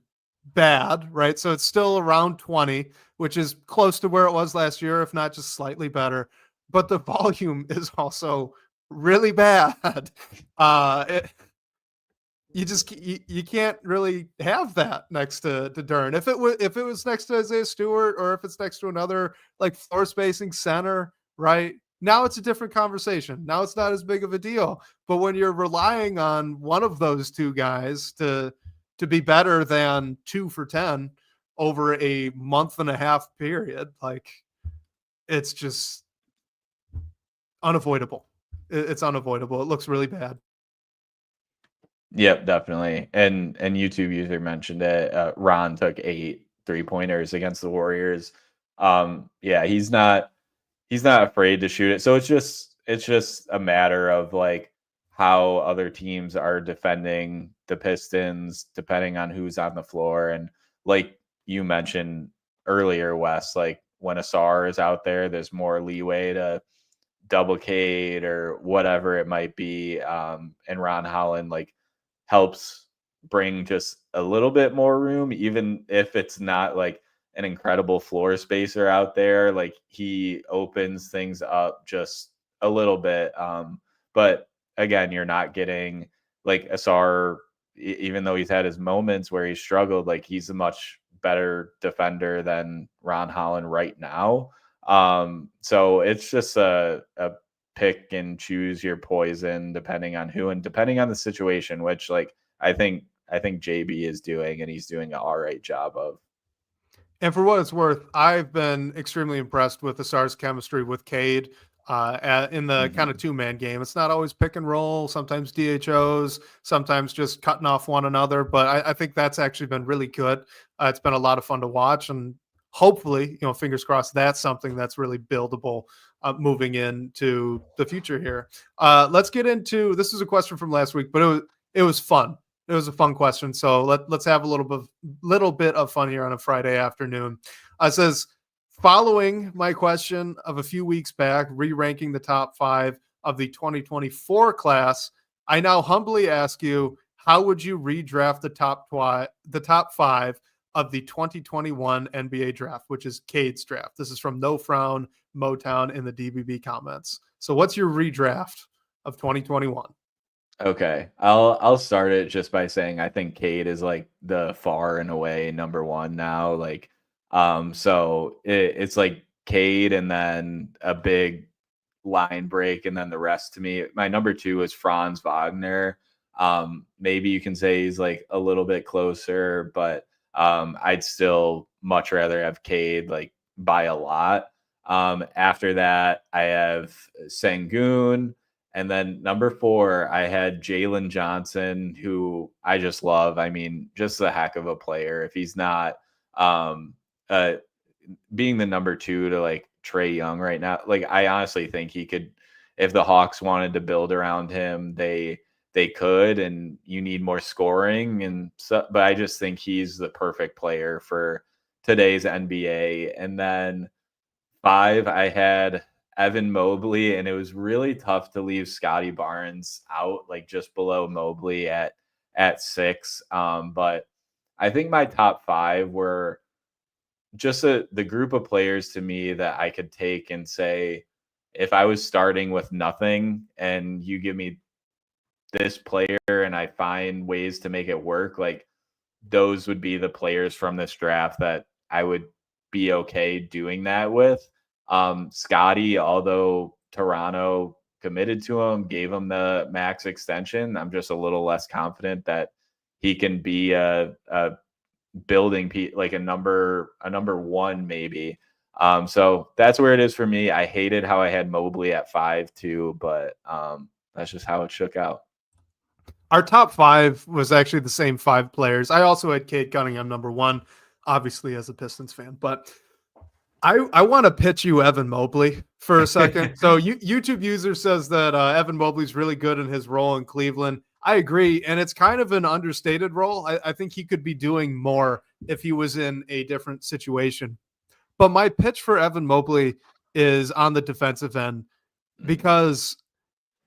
bad, right? So it's still around 20, which is close to where it was last year, if not just slightly better. But the volume is also really bad. You can't really have that next to Duran. If it was next to Isaiah Stewart or if it's next to another like floor spacing center, right? Now it's a different conversation. Now it's not as big of a deal. But when you're relying on one of those two guys to be better than 2 for 10 over a month and a half period, like it's just unavoidable. It's unavoidable. It looks really bad.
Yep, definitely. And YouTube user mentioned it. Ron took 8 3-pointers against the Warriors. Yeah, he's not afraid to shoot it. So it's just a matter of like how other teams are defending the Pistons depending on who's on the floor. And like you mentioned earlier, Wes, like when Asar is out there, there's more leeway to double Cade or whatever it might be. And Ron Holland like helps bring just a little bit more room, even if it's not like an incredible floor spacer out there. Like he opens things up just a little bit. But again, you're not getting like Asar, even though he's had his moments where he struggled, like he's a much better defender than Ron Holland right now. So it's just a pick and choose your poison depending on who and depending on the situation, which like I think JB is doing, and he's doing an all right job of.
And for what it's worth, I've been extremely impressed with Asar's chemistry with Cade in the kind of 2-man game. It's not always pick and roll, sometimes DHOs, sometimes just cutting off one another. But I think that's actually been really good. It's been a lot of fun to watch, and hopefully, fingers crossed, that's something that's really buildable moving into the future here. Let's get into, this is a question from last week, but it was fun. It was a fun question. So let's have a little bit of fun here on a Friday afternoon. It says, following my question of a few weeks back, re-ranking the top 5 of the 2024 class, I now humbly ask you, how would you redraft the top 5 of the 2021 NBA draft, which is Cade's draft? This is from No Frown Motown in the DBB comments. So what's your redraft of 2021?
Okay, I'll start it just by saying I think Cade is like the far and away number 1 now. Like, so it's like Cade and then a big line break, and then the rest to me. My number 2 is Franz Wagner. Maybe you can say he's like a little bit closer, but I'd still much rather have Cade like by a lot. After that, I have Sengun. And then number 4, I had Jalen Johnson, who I just love. I mean, just a heck of a player. If he's not um, uh, being the number 2 to like Trae Young right now, like I honestly think he could, if the Hawks wanted to build around him, they could, and you need more scoring. And so, but I just think he's the perfect player for today's NBA. And then 5, I had Evan Mobley, and it was really tough to leave Scotty Barnes out, like just below Mobley at 6. But I think my top 5 were just the group of players to me that I could take and say, if I was starting with nothing and you give me this player and I find ways to make it work, like those would be the players from this draft that I would be okay doing that with. Scotty, although Toronto committed to him, gave him the max extension, I'm just a little less confident that he can be a building like a number 1 maybe. So that's where it is for me. I hated how I had Mobley at 5 too, but that's just how it shook out.
Our top 5 was actually the same 5 players. I also had Cade Cunningham number 1, obviously as a Pistons fan, but I want to pitch you Evan Mobley for a second. So YouTube user says that Evan Mobley's really good in his role in Cleveland. I agree, and it's kind of an understated role. I think he could be doing more if he was in a different situation. But my pitch for Evan Mobley is on the defensive end, because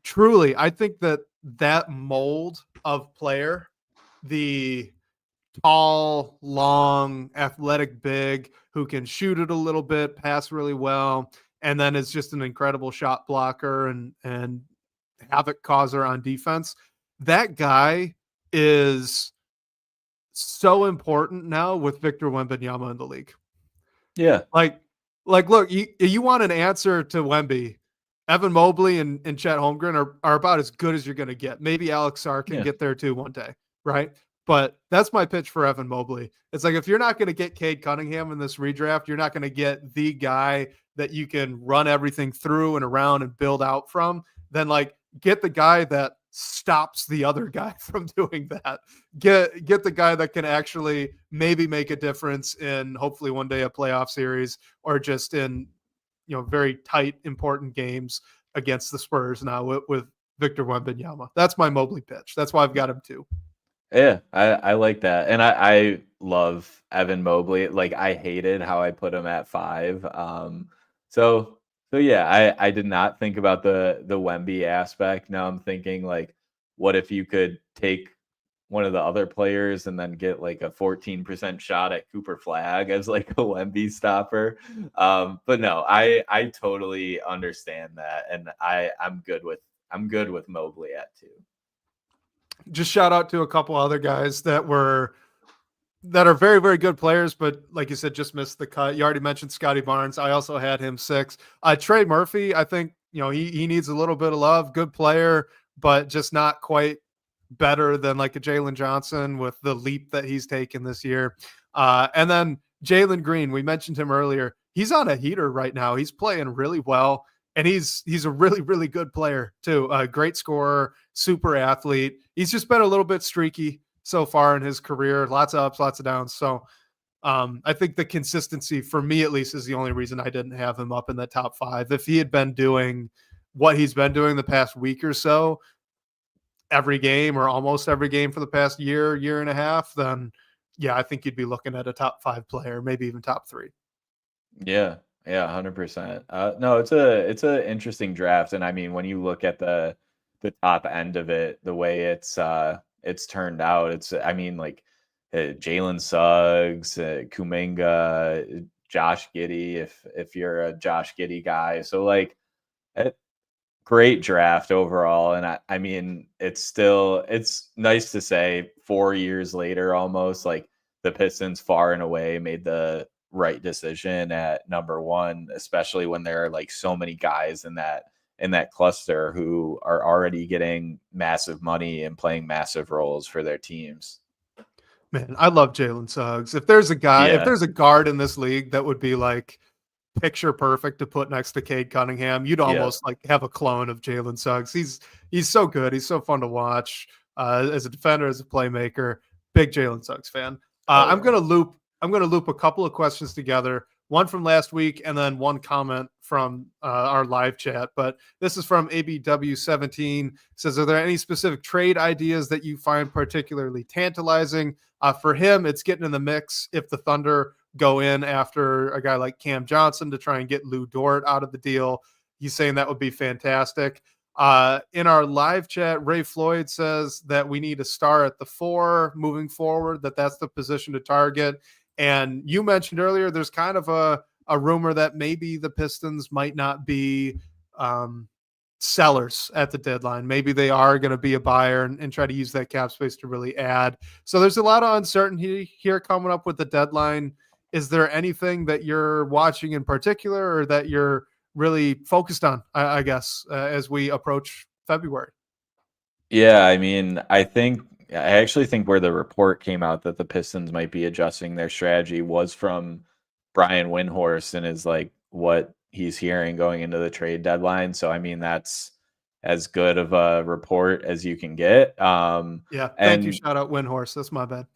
truly, I think that mold of player, the tall, long, athletic big who can shoot it a little bit, pass really well, and then is just an incredible shot blocker and havoc causer on defense. That guy is so important now with Victor Wembanyama in the league.
Yeah.
Like look, you want an answer to Wemby. Evan Mobley and Chet Holmgren are about as good as you're going to get. Maybe Alex Sarr can get there too one day, right? But that's my pitch for Evan Mobley. It's like, if you're not going to get Cade Cunningham in this redraft, you're not going to get the guy that you can run everything through and around and build out from, then like get the guy that stops the other guy from doing that. Get the guy that can actually maybe make a difference in hopefully one day a playoff series, or just in, very tight, important games against the Spurs now with Victor Wembanyama. That's my Mobley pitch. That's why I've got him too.
Yeah, I like that. And I love Evan Mobley. Like, I hated how I put him at 5. So yeah, I did not think about the Wemby aspect. Now I'm thinking, like, what if you could take one of the other players and then get like a 14% shot at Cooper Flag as like a Wemby stopper? But no, I totally understand that, and I'm good with Mobley at 2.
Just shout out to a couple other guys that are very, very good players, but like you said, just missed the cut. You already mentioned Scotty Barnes. I also had him 6. Trey Murphy, I think, he needs a little bit of love. Good player, but just not quite better than like a Jalen Johnson with the leap that he's taken this year. And then Jalen Green, we mentioned him earlier. He's on a heater right now. He's playing really well. And he's a really, really good player too. A great scorer, super athlete. He's just been a little bit streaky so far in his career. Lots of ups, lots of downs. So I think the consistency, for me at least, is the only reason I didn't have him up in the top 5. If he had been doing what he's been doing the past week or so, every game or almost every game for the past year and a half, then yeah, I think you'd be looking at a top 5 player, maybe even top 3.
Yeah. Yeah, 100%. No, it's a interesting draft, and I mean, when you look at the top end of it, the way it's turned out, I mean, like Jalen Suggs, Kuminga, Josh Giddey, if you're a Josh Giddey guy, so like, great draft overall. And I mean, it's nice to say 4 years later, almost, like the Pistons far and away made the right decision at number 1, especially when there are like so many guys in that cluster who are already getting massive money and playing massive roles for their teams.
Man, I love Jalen Suggs. If there's a guard in this league that would be like picture perfect to put next to Cade Cunningham. You'd
Yeah.
almost like have a clone of Jalen Suggs. He's so good. He's so fun to watch as a defender, as a playmaker. Big Jalen Suggs fan.
Oh,
I'm
yeah.
gonna loop a couple of questions together. One from last week and then one comment from our live chat. But this is from ABW17. Says, are there any specific trade ideas that you find particularly tantalizing? For him, it's getting in the mix if the Thunder go in after a guy like Cam Johnson to try and get Lou Dort out of the deal. He's saying that would be fantastic. In our live chat, Ray Floyd says that we need a star at the 4 moving forward, that's the position to target. And you mentioned earlier, there's kind of a rumor that maybe the Pistons might not be sellers at the deadline. Maybe they are going to be a buyer and try to use that cap space to really add. So there's a lot of uncertainty here coming up with the deadline. Is there anything that you're watching in particular or that you're really focused on, I guess, as we approach February?
Yeah, I mean, I actually think where the report came out that the Pistons might be adjusting their strategy was from Brian Windhorst and is like what he's hearing going into the trade deadline. So, I mean, that's as good of a report as you can get.
Yeah, thank you. Shout out Windhorst. That's my bad.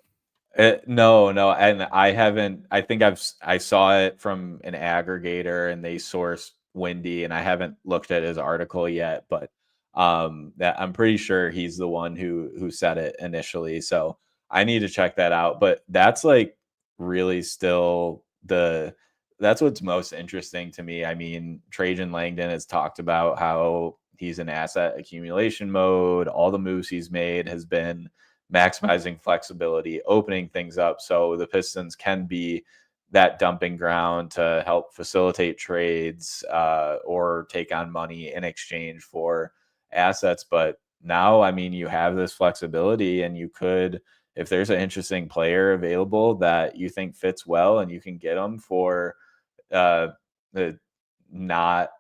No, and I haven't. I think I saw it from an aggregator, and they sourced Windy, and I haven't looked at his article yet, but that I'm pretty sure he's the one who said it initially. So I need to check that out. But that's like really still that's what's most interesting to me. I mean, Trajan Langdon has talked about how he's in asset accumulation mode. All the moves he's made has been maximizing flexibility, opening things up so the Pistons can be that dumping ground to help facilitate trades or take on money in exchange for assets. But now, I mean, you have this flexibility and you could, if there's an interesting player available that you think fits well and you can get them for not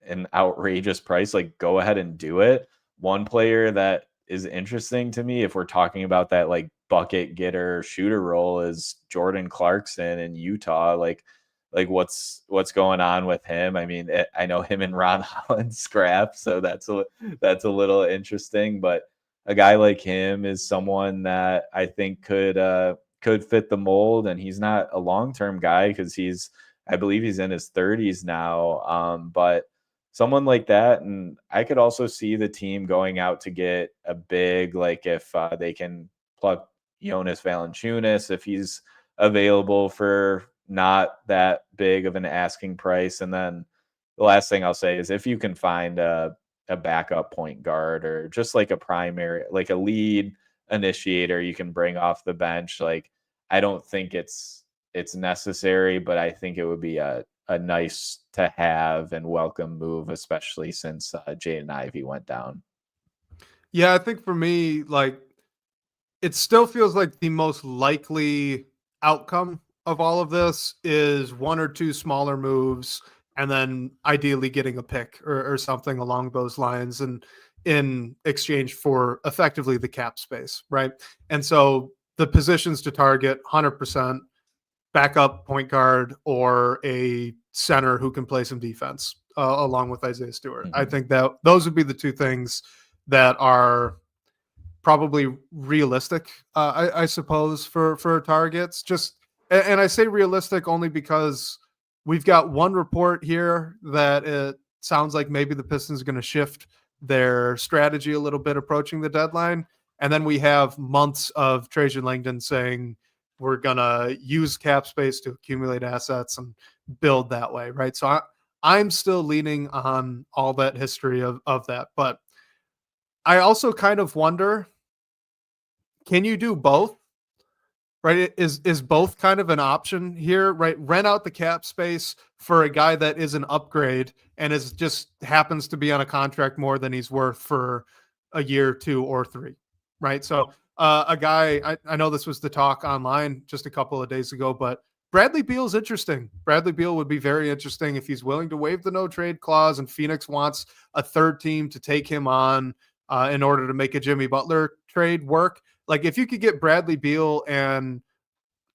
an outrageous price, like go ahead and do it. One player that is interesting to me, if we're talking about that like bucket getter shooter role, is Jordan Clarkson in Utah. Like what's going on with him? I mean, I know him and Ron Holland scrap, so that's a little interesting. But a guy like him is someone that I think could fit the mold, and he's not a long-term guy because I believe he's in his 30s now. But someone like that, and I could also see the team going out to get a big, like if they can pluck Jonas Valanciunas if he's available for not that big of an asking price. And then the last thing I'll say is if you can find a backup point guard or just like a primary, like a lead initiator you can bring off the bench, like I don't think it's necessary, but I think it would be a nice to have and welcome move, especially since Jaden Ivey went down.
Yeah, I think for me, like it still feels like the most likely outcome of all of this is one or two smaller moves and then ideally getting a pick or something along those lines and in exchange for effectively the cap space, right? And so the positions to target 100% backup point guard or a center who can play some defense along with Isaiah Stewart.
Mm-hmm.
I think that those would be the two things that are probably realistic, I suppose, for targets. Just, and I say realistic only because we've got one report here that it sounds like maybe the Pistons are going to shift their strategy a little bit approaching the deadline. And then we have months of Trajan Langdon saying we're going to use cap space to accumulate assets and build that way, right? So I'm still leaning on all that history of that. But I also kind of wonder, can you do both? Right? Is both kind of an option here, right? Rent out the cap space for a guy that is an upgrade and is just happens to be on a contract more than he's worth for a year, 2 or 3, right? So a guy, I know this was the talk online just a couple of days ago, but Bradley Beal's interesting. Bradley Beal would be very interesting if he's willing to waive the no trade clause and Phoenix wants a third team to take him on in order to make a Jimmy Butler trade work. Like if you could get Bradley Beal and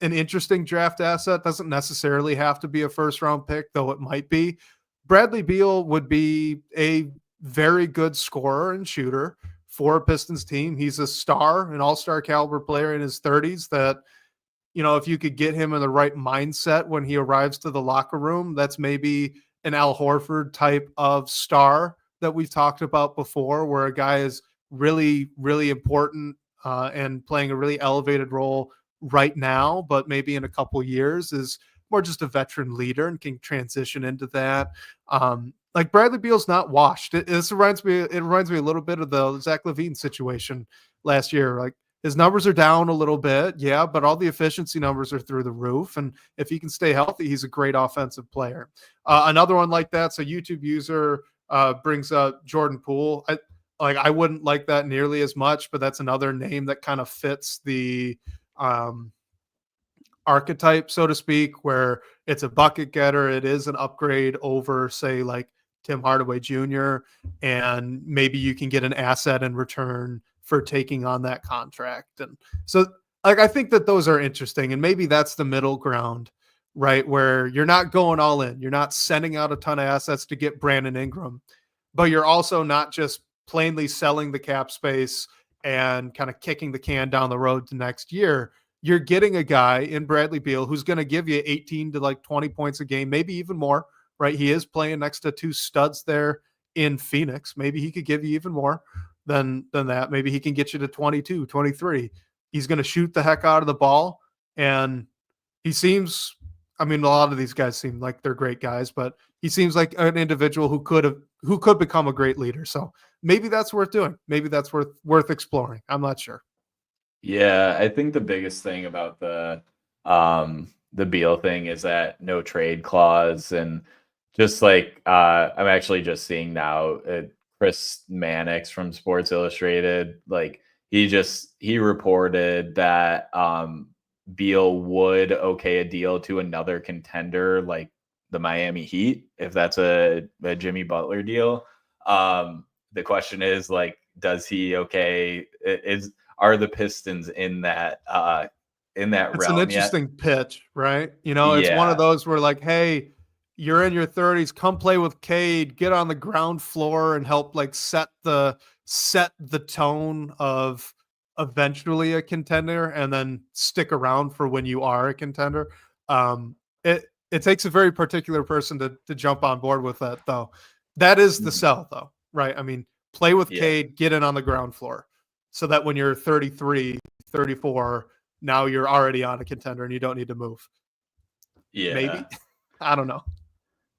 an interesting draft asset. Doesn't necessarily have to be a first round pick, though it might be. Bradley Beal would be a very good scorer and shooter for a Pistons team. He's a star, an all-star caliber player in his 30s that, if you could get him in the right mindset when he arrives to the locker room, that's maybe an Al Horford type of star that we've talked about before, where a guy is really, really important and playing a really elevated role right now, but maybe in a couple years is more just a veteran leader and can transition into that. Like Bradley Beal's not washed. It reminds me a little bit of the Zach LaVine situation last year. Like his numbers are down a little bit, yeah, but all the efficiency numbers are through the roof. And if he can stay healthy, he's a great offensive player. Another one like that. So YouTube user brings up Jordan Poole. I wouldn't like that nearly as much, but that's another name that kind of fits the archetype, so to speak, where it's a bucket getter. It is an upgrade over, say, like Tim Hardaway Jr., and maybe you can get an asset in return for taking on that contract. And so I think that those are interesting, and maybe that's the middle ground, right? Where you're not going all in. You're not sending out a ton of assets to get Brandon Ingram, but you're also not just plainly selling the cap space and kind of kicking the can down the road to next year. You're getting a guy in Bradley Beal who's going to give you 18 to 20 points a game, maybe even more, right? He is playing next to two studs there in Phoenix. Maybe he could give you even more than that. Maybe he can get you to 22, 23. He's going to shoot the heck out of the ball. And he seems, a lot of these guys seem like they're great guys, but he seems like an individual who could become a great leader. So maybe that's worth doing. Maybe that's worth exploring. I'm not sure.
Yeah, I think the biggest thing about the Beal thing is that no trade clause, and just like I'm actually just seeing now Chris Mannix from Sports Illustrated, like he reported that Beal would okay a deal to another contender like the Miami Heat if that's a Jimmy Butler deal. The question is, like, does he are the Pistons in that realm?
It's an interesting pitch, right? It's one
Yeah.
of those where like, hey, you're in your 30s, come play with Cade, get on the ground floor and help like set the tone of eventually a contender, and then stick around for when you are a contender. It takes a very particular person to jump on board with that, though. That is the sell, though, right? Play with Cade, get in on the ground floor, so that when you're 33, 34, now you're already on a contender and you don't need to move.
Yeah.
Maybe. I don't know.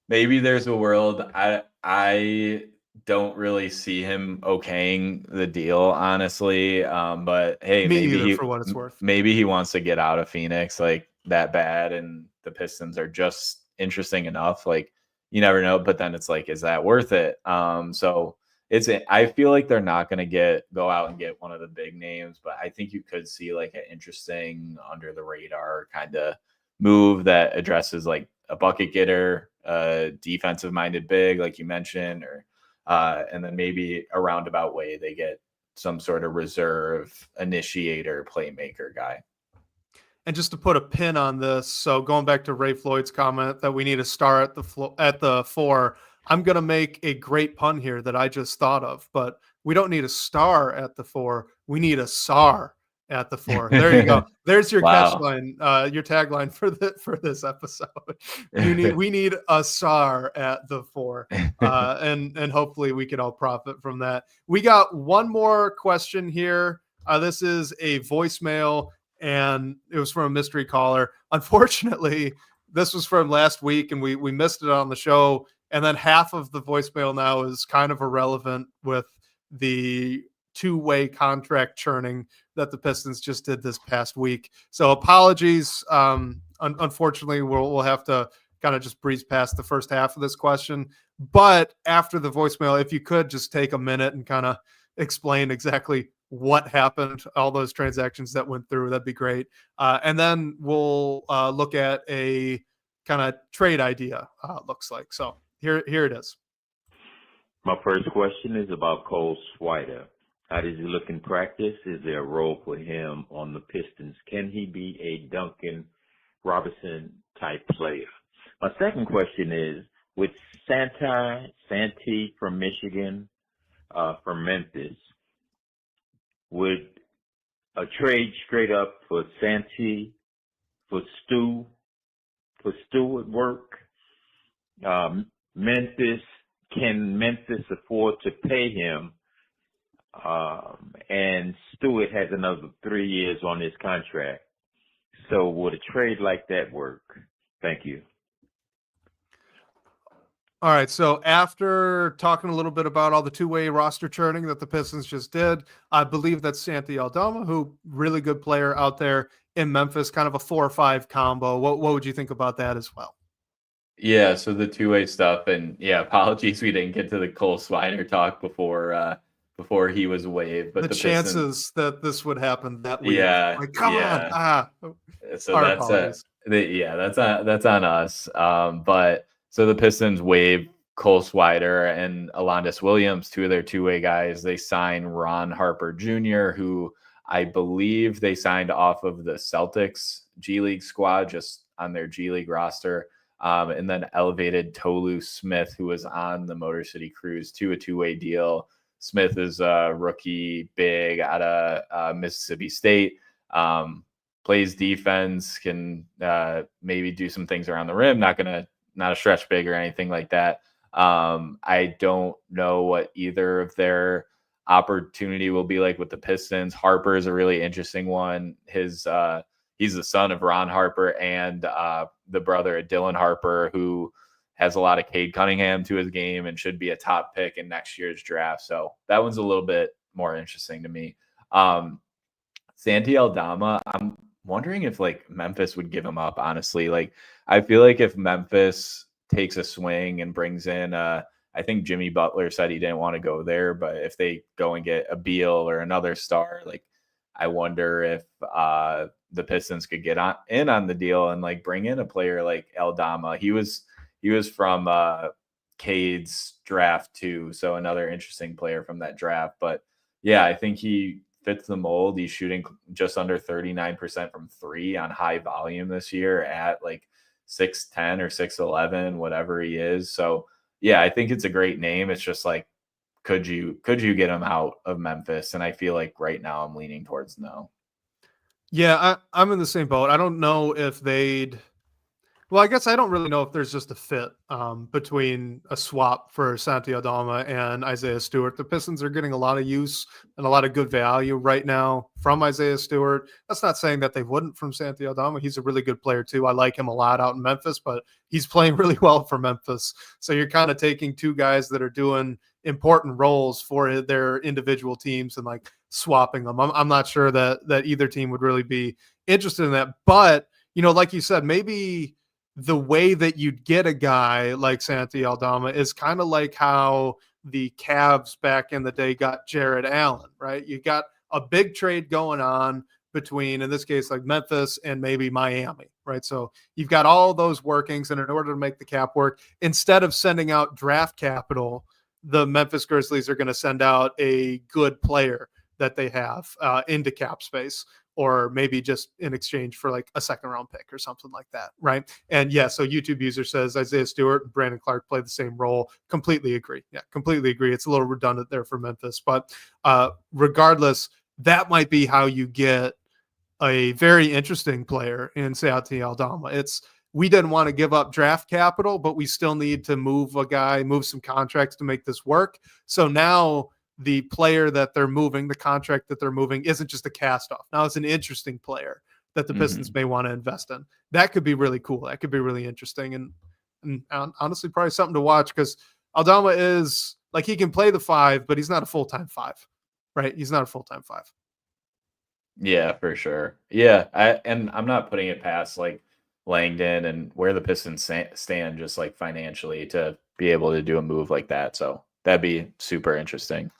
Maybe there's a world. I don't really see him okaying the deal, honestly. But hey, maybe
for what it's worth.
Maybe he wants to get out of Phoenix like that bad, and the Pistons are just interesting enough. Like, you never know. But then it's like, is that worth it? So I feel like they're not going to go out and get one of the big names, but I think you could see like an interesting under the radar kind of move that addresses like a bucket getter, defensive minded big, like you mentioned, or and then maybe a roundabout way they get some sort of reserve initiator playmaker guy.
And just to put a pin on this, so going back to Ray Floyd's comment that we need a star at the 4, I'm going to make a great pun here that I just thought of, but we don't need a star at the 4. We need a SAR at the 4. There you go. There's your catchline, your tagline for this episode. We need a SAR at the 4, and hopefully we can all profit from that. We got one more question here. This is a voicemail, and it was from a mystery caller. Unfortunately, this was from last week, and we missed it on the show. And then half of the voicemail now is kind of irrelevant with the two-way contract churning that the Pistons just did this past week. So apologies. Unfortunately, we'll have to kind of just breeze past the first half of this question. But after the voicemail, if you could just take a minute and kind of explain exactly what happened, all those transactions that went through, that'd be great. And then we'll look at a kind of trade idea, looks like. So here it is.
My first question is about Cole Swider. How does he look in practice? Is there a role for him on the Pistons? Can he be a Duncan Robinson type player? My second question is, with Santi from Michigan, from Memphis, would a trade straight up for Santi, for Stewart work? Can Memphis afford to pay him? And Stewart has another 3 years on his contract. So would a trade like that work? Thank you.
All right. So after talking a little bit about all the two-way roster churning that the Pistons just did, I believe that Santi Aldama, who really good player out there in Memphis, kind of a 4-5 combo. What would you think about that as well?
Yeah, so the two-way stuff, and yeah, apologies we didn't get to the Cole Swider talk before he was waived. But
the chances Pistons, that this would happen that week, like come on,
so that's that's on us. But so the Pistons waived Cole Swider and Alondas Williams, two of their two-way guys. They signed Ron Harper Jr., who I believe they signed off of the Celtics G League squad, just on their G League roster. And then elevated Tolu Smith, who was on the Motor City Cruise, to a two-way deal. Smith is a rookie big out of Mississippi State, plays defense, can maybe do some things around the rim, not a stretch big or anything like that. I don't know what either of their opportunity will be like with the Pistons. Harper is a really interesting one. He's the son of Ron Harper and the brother of Dylan Harper, who has a lot of Cade Cunningham to his game and should be a top pick in next year's draft. So that one's a little bit more interesting to me. Santi Aldama, I'm wondering if like Memphis would give him up, honestly. Like, I feel like if Memphis takes a swing and brings in, I think Jimmy Butler said he didn't want to go there, but if they go and get a Beal or another star, like, I wonder if the Pistons could get in on the deal and like bring in a player like Aldama. He was from Cade's draft too, so another interesting player from that draft. But yeah, I think he fits the mold. He's shooting just under 39% from three on high volume this year at like 6'10" or 6'11", whatever he is. So yeah, I think it's a great name. It's just like, could you get him out of Memphis? And I feel like right now I'm leaning towards no.
Yeah, I'm in the same boat. I don't know if they'd. Well, I guess I don't really know if there's just a fit between a swap for Santi Aldama and Isaiah Stewart. The Pistons are getting a lot of use and a lot of good value right now from Isaiah Stewart. That's not saying that they wouldn't from Santi Aldama. He's a really good player too. I like him a lot out in Memphis, but he's playing really well for Memphis. So you're kind of taking two guys that are doing important roles for their individual teams and like swapping them. I'm not sure that either team would really be interested in that. But, you know, like you said, maybe the way that you'd get a guy like Santi Aldama is kind of like how the Cavs back in the day got Jared Allen, right? You got a big trade going on between, in this case, like Memphis and maybe Miami, right? So you've got all those workings, and in order to make the cap work, instead of sending out draft capital, the Memphis Grizzlies are going to send out a good player that they have into cap space, or maybe just in exchange for like a second round pick or something like that, right? And yeah, so YouTube user says Isaiah Stewart and Brandon Clark play the same role. Completely agree. Yeah, completely agree. It's a little redundant there for Memphis, but regardless, that might be how you get a very interesting player in Santi Aldama. We didn't want to give up draft capital, but we still need to move some contracts to make this work. So now the player that they're moving, the contract that they're moving, isn't just a cast off. Now it's an interesting player that the Pistons may want to invest in. That could be really cool. That could be really interesting. And honestly, probably something to watch, because Aldama is like, he can play the five, but he's not a full-time five, right? He's not a full-time five.
Yeah, for sure. Yeah. And I'm not putting it past like Langdon and where the Pistons stand just like financially to be able to do a move like that. So that'd be super interesting.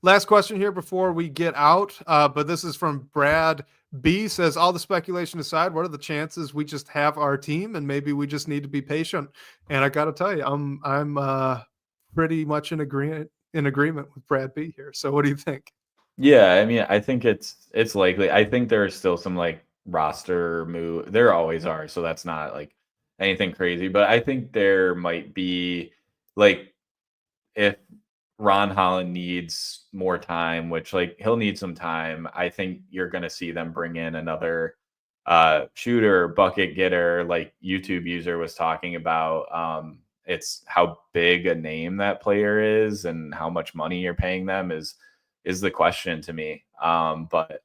Last question here before we get out, but this is from Brad B. Says, all the speculation aside, what are the chances we just have our team and maybe we just need to be patient? And I got to tell you, I'm pretty much in agreement in agreement with Brad B here. So what do you think?
Yeah, I mean, I think it's likely. I think there are still some like roster move. There always are, so that's not like anything crazy. But I think there might be like if Ron Holland needs more time, which like he'll need some time, I think you're gonna see them bring in another shooter, bucket getter, like YouTube user was talking about. It's how big a name that player is and how much money you're paying them is the question to me. But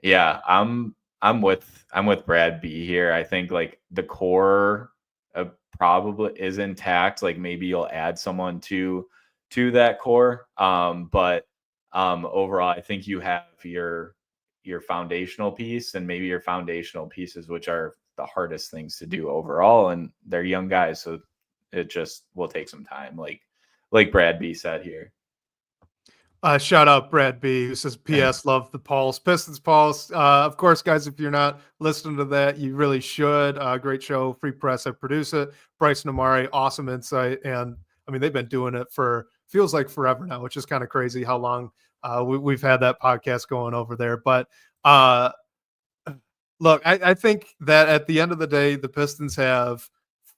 yeah, I'm with Brad B here. I think like the core probably is intact. Like maybe you'll add someone to that core. But overall, I think you have your foundational piece and maybe your foundational pieces, which are the hardest things to do overall. And they're young guys, so it just will take some time. Like Brad B said here.
Shout out Brad B, who says, P.S. Love the Pulse, Pistons Pulse. Of course, guys, if you're not listening to that, you really should. Great show, free press. I produce it. Bryson Amari, awesome insight. And I mean, they've been doing it for feels like forever now, which is kind of crazy how long we've had that podcast going over there. But look, I think that at the end of the day, the Pistons have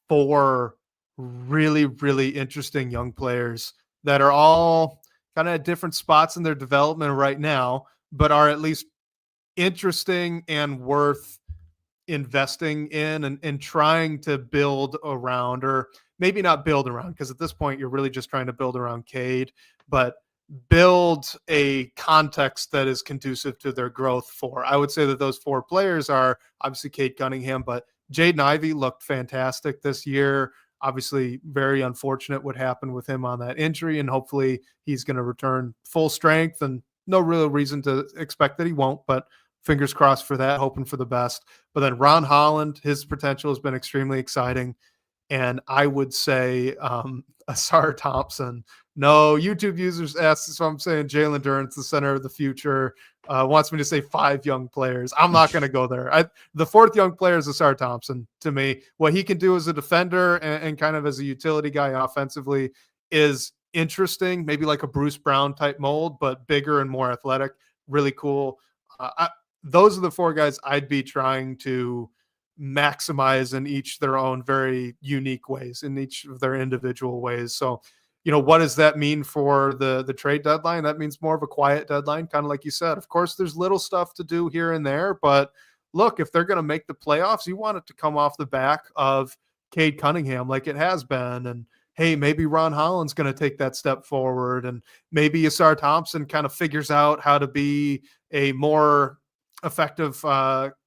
4 really, really interesting young players that are all kind of at different spots in their development right now, but are at least interesting and worth investing in and trying to build around, or maybe not build around, because at this point you're really just trying to build around Cade, but build a context that is conducive to their growth for. I would say that those 4 players are obviously Cade Cunningham, but Jaden Ivey looked fantastic this year. Obviously, very unfortunate what happened with him on that injury, and hopefully he's going to return full strength, and no real reason to expect that he won't, but fingers crossed for that, hoping for the best. But then Ron Holland, his potential has been extremely exciting. And I would say Asar Thompson. No, YouTube users asked, so I'm saying Jalen Duren's the center of the future. Wants me to say 5 young players. I'm not going to go there. The 4th young player is Asar Thompson to me. What he can do as a defender and kind of as a utility guy offensively is interesting, maybe like a Bruce Brown type mold, but bigger and more athletic. Really cool. Those are the 4 guys I'd be trying to maximize in each their own very unique ways, in each of their individual ways. So, what does that mean for the trade deadline? That means more of a quiet deadline, kind of like you said. Of course, there's little stuff to do here and there, but look, if they're going to make the playoffs, you want it to come off the back of Cade Cunningham like it has been. And hey, maybe Ron Holland's going to take that step forward, and maybe Asar Thompson kind of figures out how to be a more effective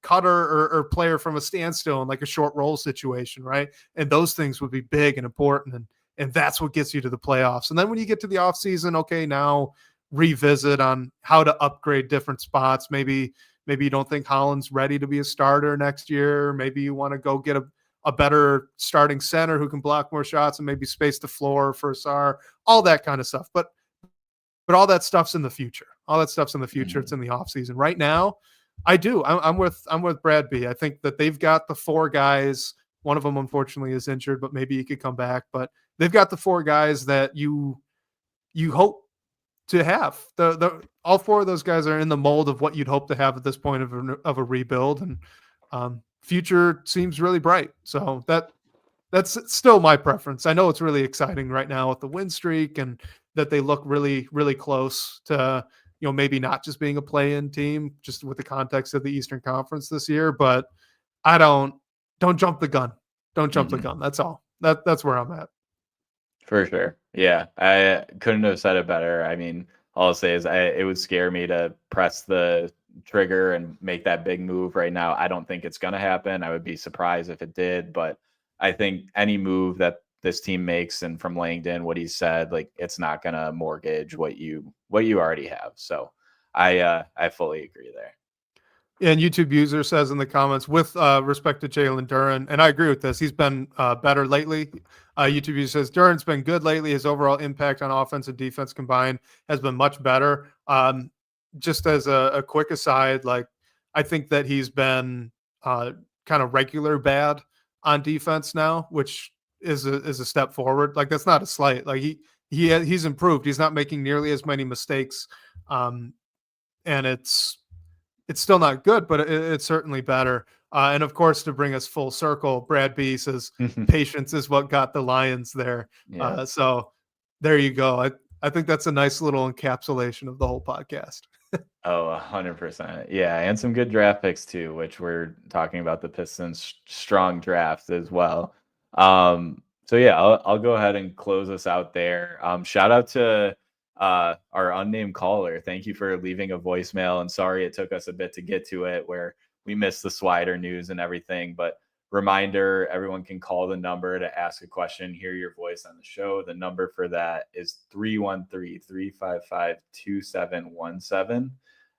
cutter or player from a standstill in like a short roll situation, right? And those things would be big and important, and that's what gets you to the playoffs. And then when you get to the offseason, okay, now revisit on how to upgrade different spots. Maybe you don't think Holland's ready to be a starter next year. Maybe you want to go get a better starting center who can block more shots and maybe space the floor for Asar, all that kind of stuff. But all that stuff's in the future. It's in the offseason. Right now, I'm with Brad B. I think that they've got the 4 guys. One of them, unfortunately, is injured, but maybe he could come back. But they've got the 4 guys that you hope to have. All 4 of those guys are in the mold of what you'd hope to have at this point of a rebuild, and future seems really bright. So that's still my preference. I know it's really exciting right now with the win streak, and that they look really, really close to, maybe not just being a play-in team, just with the context of the Eastern Conference this year. But I don't jump the gun. Don't jump the gun. That's all. That's where I'm at.
For sure. Yeah. I couldn't have said it better. I mean, all I'll say is it would scare me to press the trigger and make that big move right now. I don't think it's going to happen. I would be surprised if it did, but I think any move that this team makes, and from Langdon, what he said, like, it's not going to mortgage what you already have. So I fully agree there.
And YouTube user says in the comments, with respect to Jalen Duren, and I agree with this, he's been better lately. YouTube user says Duren's been good lately. His overall impact on offense and defense combined has been much better. Just as a quick aside, like, I think that he's been kind of regular bad on defense now, which is a step forward. Like, that's not a slight. Like, he's improved. He's not making nearly as many mistakes, and it's still not good, but it's certainly better. And of course, to bring us full circle, Brad B says patience is what got the Lions there.
Yeah.
So there you go. I think that's a nice little encapsulation of the whole podcast.
Oh, 100%. Yeah, and some good draft picks too, which we're talking about the Pistons' strong draft as well. So yeah, I'll go ahead and close us out there. Shout out to our unnamed caller. Thank you for leaving a voicemail, and sorry it took us a bit to get to it, where we missed the Swider news and everything. But reminder, everyone can call the number to ask a question, hear your voice on the show. The number for that is 313-355-2717.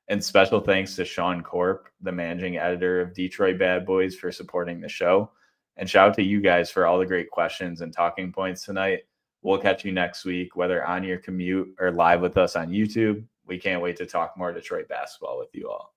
And special thanks to Sean Corp, the managing editor of Detroit Bad Boys, for supporting the show. And shout out to you guys for all the great questions and talking points tonight. We'll catch you next week, whether on your commute or live with us on YouTube. We can't wait to talk more Detroit basketball with you all.